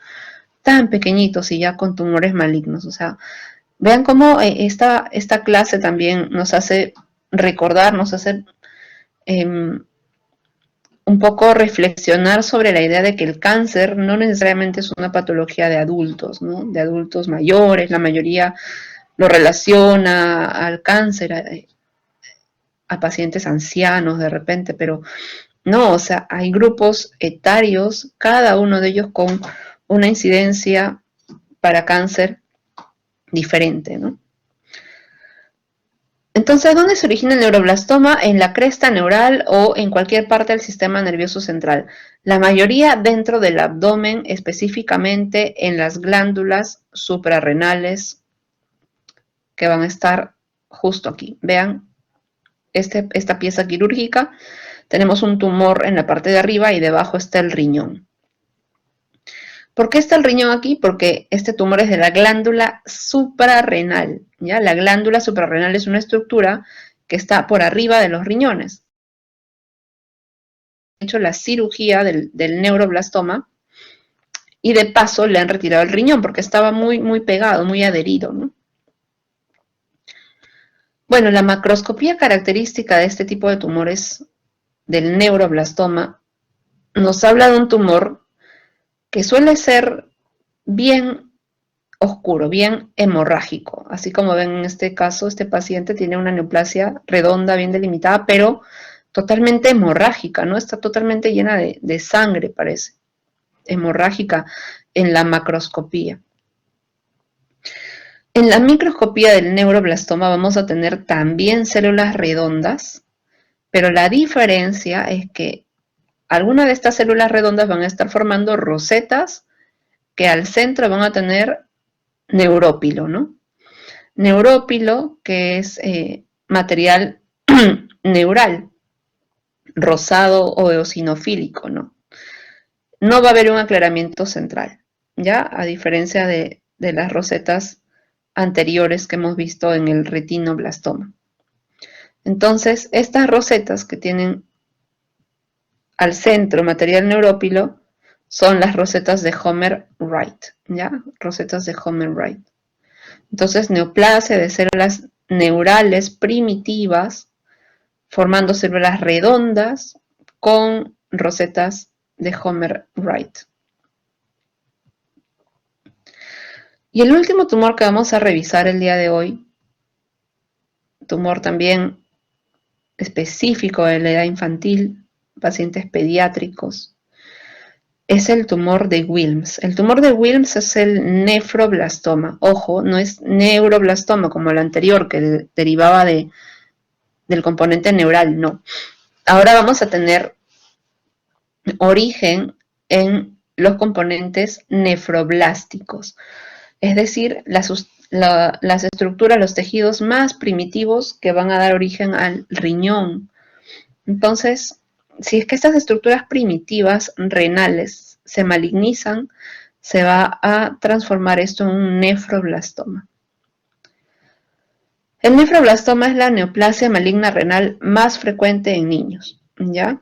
A: Tan pequeñitos y ya con tumores malignos. O sea, vean cómo esta clase también nos hace recordar, nos hace un poco reflexionar sobre la idea de que el cáncer no necesariamente es una patología de adultos, ¿no? De adultos mayores, la mayoría lo relaciona al cáncer, a pacientes ancianos de repente, pero no, o sea, hay grupos etarios, cada uno de ellos con una incidencia para cáncer diferente, ¿no? Entonces, ¿dónde se origina el neuroblastoma? En la cresta neural o en cualquier parte del sistema nervioso central. La mayoría dentro del abdomen, específicamente en las glándulas suprarrenales que van a estar justo aquí. Vean esta pieza quirúrgica. Tenemos un tumor en la parte de arriba y debajo está el riñón. ¿Por qué está el riñón aquí? Porque este tumor es de la glándula suprarrenal, ¿ya? La glándula suprarrenal es una estructura que está por arriba de los riñones. Han hecho la cirugía del neuroblastoma y de paso le han retirado el riñón porque estaba muy pegado, muy adherido, ¿no? Bueno, la macroscopía característica de este tipo de tumores del neuroblastoma nos habla de un tumor que suele ser bien oscuro, bien hemorrágico. Así como ven en este caso, este paciente tiene una neoplasia redonda, bien delimitada, pero totalmente hemorrágica, ¿no? Está totalmente llena de sangre, parece, hemorrágica en la macroscopía. En la microscopía del neuroblastoma vamos a tener también células redondas, pero la diferencia es que algunas de estas células redondas van a estar formando rosetas que al centro van a tener neurópilo, ¿no? Neurópilo, que es material neural, rosado o eosinofílico, ¿no? No va a haber un aclaramiento central, ¿ya? A diferencia de las rosetas anteriores que hemos visto en el retinoblastoma. Entonces, estas rosetas que tienen al centro material neurópilo son las rosetas de Homer-Wright, ¿ya? Rosetas de Homer-Wright. Entonces, neoplasia de células neurales primitivas formando células redondas con rosetas de Homer-Wright. Y el último tumor que vamos a revisar el día de hoy, tumor también específico de la edad infantil, pacientes pediátricos, es el tumor de Wilms. El tumor de Wilms es el nefroblastoma. Ojo, no es neuroblastoma como el anterior que derivaba del componente neural, no. Ahora vamos a tener origen en los componentes nefroblásticos, es decir, las estructuras, los tejidos más primitivos que van a dar origen al riñón. Entonces, si es que estas estructuras primitivas renales se malignizan, se va a transformar esto en un nefroblastoma. El nefroblastoma es la neoplasia maligna renal más frecuente en niños, ¿ya?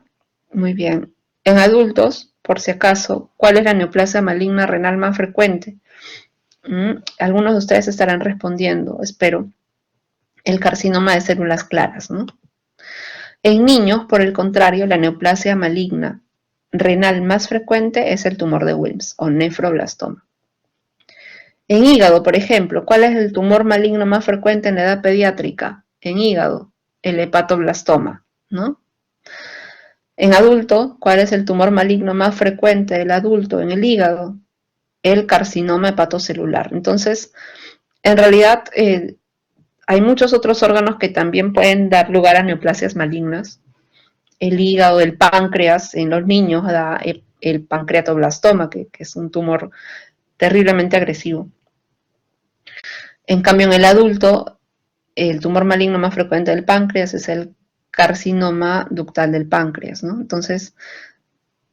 A: Muy bien. En adultos, por si acaso, ¿cuál es la neoplasia maligna renal más frecuente? Algunos de ustedes estarán respondiendo, espero, el carcinoma de células claras, ¿no? En niños, por el contrario, la neoplasia maligna renal más frecuente es el tumor de Wilms o nefroblastoma. En hígado, por ejemplo, ¿cuál es el tumor maligno más frecuente en la edad pediátrica? En hígado, el hepatoblastoma, ¿no? En adulto, ¿cuál es el tumor maligno más frecuente del adulto en el hígado? El carcinoma hepatocelular. Entonces, en realidad, hay muchos otros órganos que también pueden dar lugar a neoplasias malignas. El hígado, el páncreas, en los niños da el pancreatoblastoma, que es un tumor terriblemente agresivo. En cambio, en el adulto, el tumor maligno más frecuente del páncreas es el carcinoma ductal del páncreas, ¿no? Entonces,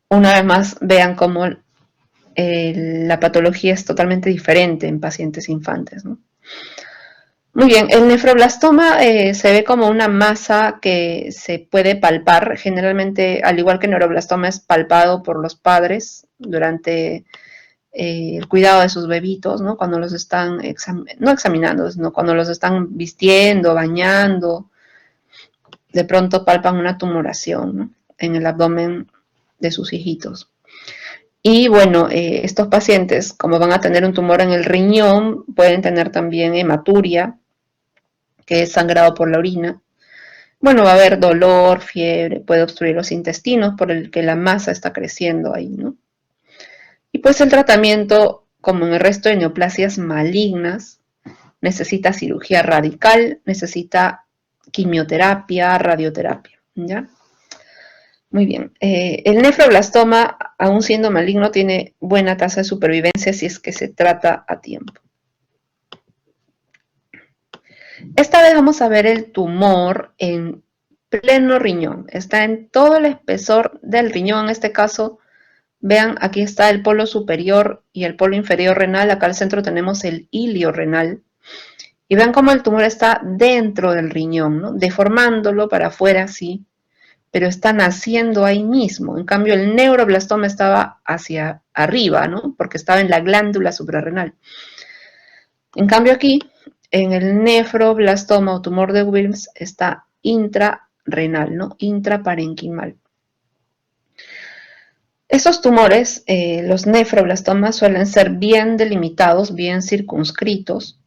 A: una vez más, vean cómo la patología es totalmente diferente en pacientes infantes, ¿no? Muy bien, el nefroblastoma se ve como una masa que se puede palpar. Generalmente, al igual que el neuroblastoma, es palpado por los padres durante el cuidado de sus bebitos, ¿no? Cuando los están, no examinando, sino cuando los están vistiendo, bañando, de pronto palpan una tumoración, ¿no? En el abdomen de sus hijitos. Y bueno, estos pacientes, como van a tener un tumor en el riñón, pueden tener también hematuria, que es sangrado por la orina. Bueno, va a haber dolor, fiebre, puede obstruir los intestinos por el que la masa está creciendo ahí, ¿no? Y pues el tratamiento, como en el resto de neoplasias malignas, necesita cirugía radical, necesita quimioterapia, radioterapia, ¿ya? Muy bien. El nefroblastoma, aun siendo maligno, tiene buena tasa de supervivencia si es que se trata a tiempo. Esta vez vamos a ver el tumor en pleno riñón. Está en todo el espesor del riñón. En este caso, vean, aquí está el polo superior y el polo inferior renal. Acá al centro tenemos el ilio renal. Y vean cómo el tumor está dentro del riñón, ¿no? Deformándolo para afuera, sí, pero está naciendo ahí mismo. En cambio, el neuroblastoma estaba hacia arriba, ¿no? Porque estaba en la glándula suprarrenal. En cambio aquí, en el nefroblastoma o tumor de Wilms, está intrarrenal, ¿no? Intraparenquimal. Estos tumores, los nefroblastomas, suelen ser bien delimitados, bien circunscritos,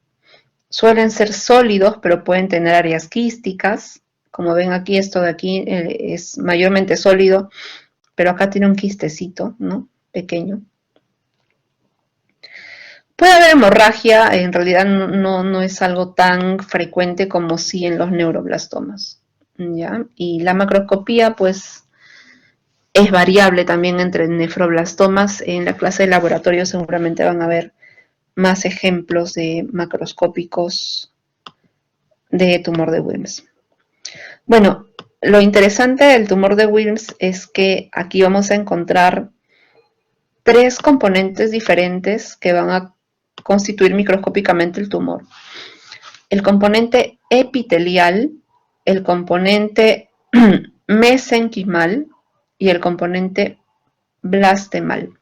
A: suelen ser sólidos, pero pueden tener áreas quísticas. Como ven aquí, esto de aquí es mayormente sólido, pero acá tiene un quistecito, ¿no? Pequeño. Puede haber hemorragia, en realidad no es algo tan frecuente como sí en los neuroblastomas, ¿ya? Y la macroscopía, pues, es variable también entre nefroblastomas. En la clase de laboratorio seguramente van a ver más ejemplos de macroscópicos de tumor de Wilms. Bueno, lo interesante del tumor de Wilms es que aquí vamos a encontrar tres componentes diferentes que van a constituir microscópicamente el tumor. El componente epitelial, el componente mesenquimal y el componente blastemal.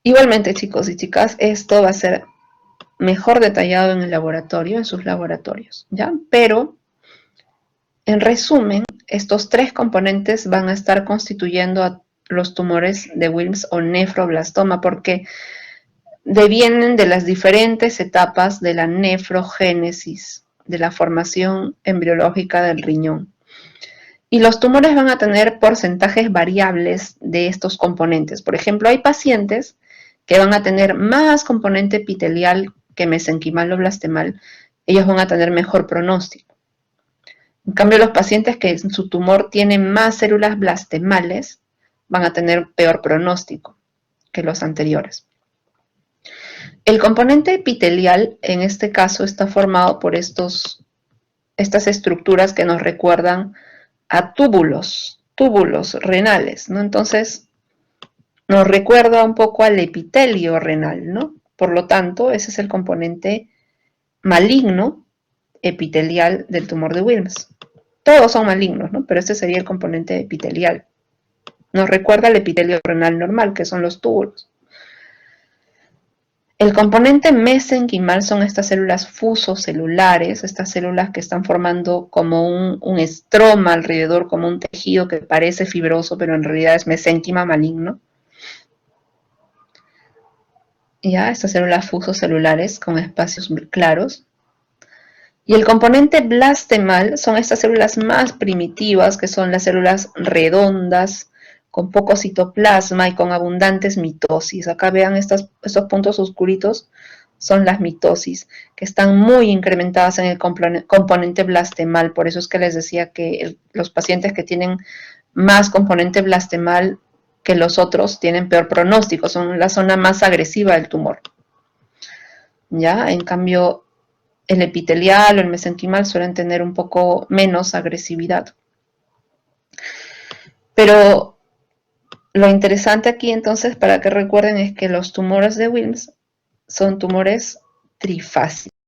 A: Igualmente, chicos y chicas, esto va a ser mejor detallado en el laboratorio, en sus laboratorios, ¿ya? Pero, en resumen, estos tres componentes van a estar constituyendo a los tumores de Wilms o nefroblastoma, porque devienen de las diferentes etapas de la nefrogénesis, de la formación embriológica del riñón. Y los tumores van a tener porcentajes variables de estos componentes. Por ejemplo, hay pacientes que van a tener más componente epitelial que mesenquimal o blastemal. Ellos van a tener mejor pronóstico. En cambio, los pacientes que en su tumor tienen más células blastemales van a tener peor pronóstico que los anteriores. El componente epitelial, en este caso, está formado por estas estructuras que nos recuerdan a túbulos renales, ¿no? Entonces, nos recuerda un poco al epitelio renal, ¿no? Por lo tanto, ese es el componente maligno epitelial del tumor de Wilms. Todos son malignos, ¿no? Pero este sería el componente epitelial. Nos recuerda al epitelio renal normal, que son los túbulos. El componente mesenquimal son estas células fusocelulares, estas células que están formando como un estroma alrededor, como un tejido que parece fibroso, pero en realidad es mesénquima maligno. Ya, estas células fusocelulares con espacios claros. Y el componente blastemal son estas células más primitivas, que son las células redondas, con poco citoplasma y con abundantes mitosis. Acá vean estos puntos oscuritos, son las mitosis, que están muy incrementadas en el componente blastemal. Por eso es que les decía que los pacientes que tienen más componente blastemal que los otros tienen peor pronóstico, son la zona más agresiva del tumor. ¿Ya? En cambio, el epitelial o el mesenquimal suelen tener un poco menos agresividad. Pero lo interesante aquí entonces, para que recuerden, es que los tumores de Wilms son tumores trifásicos.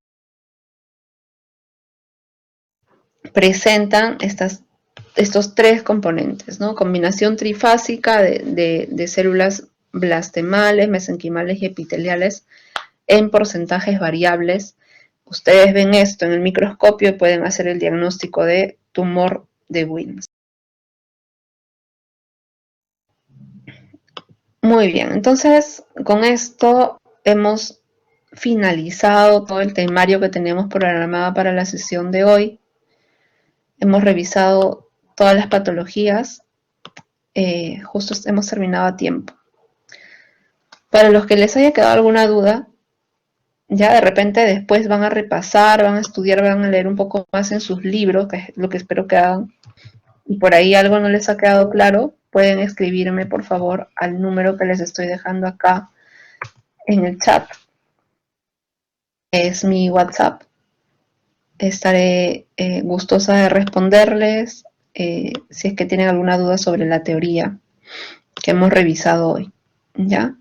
A: Presentan estos tres componentes, ¿no? Combinación trifásica de células blastemales, mesenquimales y epiteliales en porcentajes variables. Ustedes ven esto en el microscopio y pueden hacer el diagnóstico de tumor de Wilms. Muy bien, entonces con esto hemos finalizado todo el temario que tenemos programado para la sesión de hoy. Hemos revisado todas las patologías, justo hemos terminado a tiempo. Para los que les haya quedado alguna duda, ya de repente después van a repasar, van a estudiar, van a leer un poco más en sus libros, que es lo que espero que hagan, y por ahí algo no les ha quedado claro, pueden escribirme por favor al número que les estoy dejando acá en el chat. Es mi WhatsApp. Estaré gustosa de responderles si es que tienen alguna duda sobre la teoría que hemos revisado hoy. ¿Ya?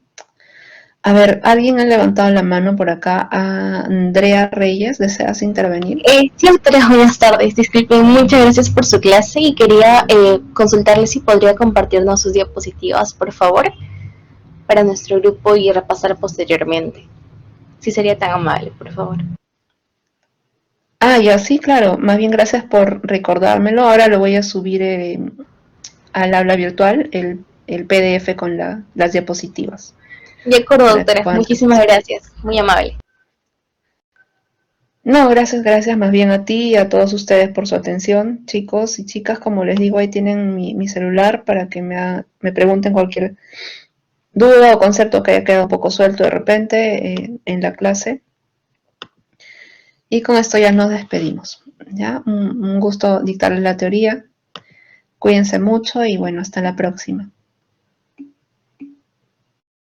A: A ver, ¿alguien ha levantado la mano por acá? Andrea Reyes, ¿deseas intervenir?
B: Sí, doctora, buenas tardes. Disculpen, muchas gracias por su clase y quería consultarle si podría compartirnos sus diapositivas, por favor, para nuestro grupo y repasar posteriormente. Si sería tan amable, por favor.
A: Ya, sí, claro. Más bien gracias por recordármelo. Ahora lo voy a subir al aula virtual, el PDF con las diapositivas.
B: De acuerdo,
A: Para que
B: doctora.
A: puedan
B: Muchísimas
A: revisar.
B: gracias. Muy amable.
A: No, gracias más bien a ti y a todos ustedes por su atención, chicos y chicas. Como les digo, ahí tienen mi celular para que me pregunten cualquier duda o concepto que haya quedado un poco suelto de repente en la clase. Y con esto ya nos despedimos. ¿Ya? Un gusto dictarles la teoría. Cuídense mucho y bueno, hasta la próxima.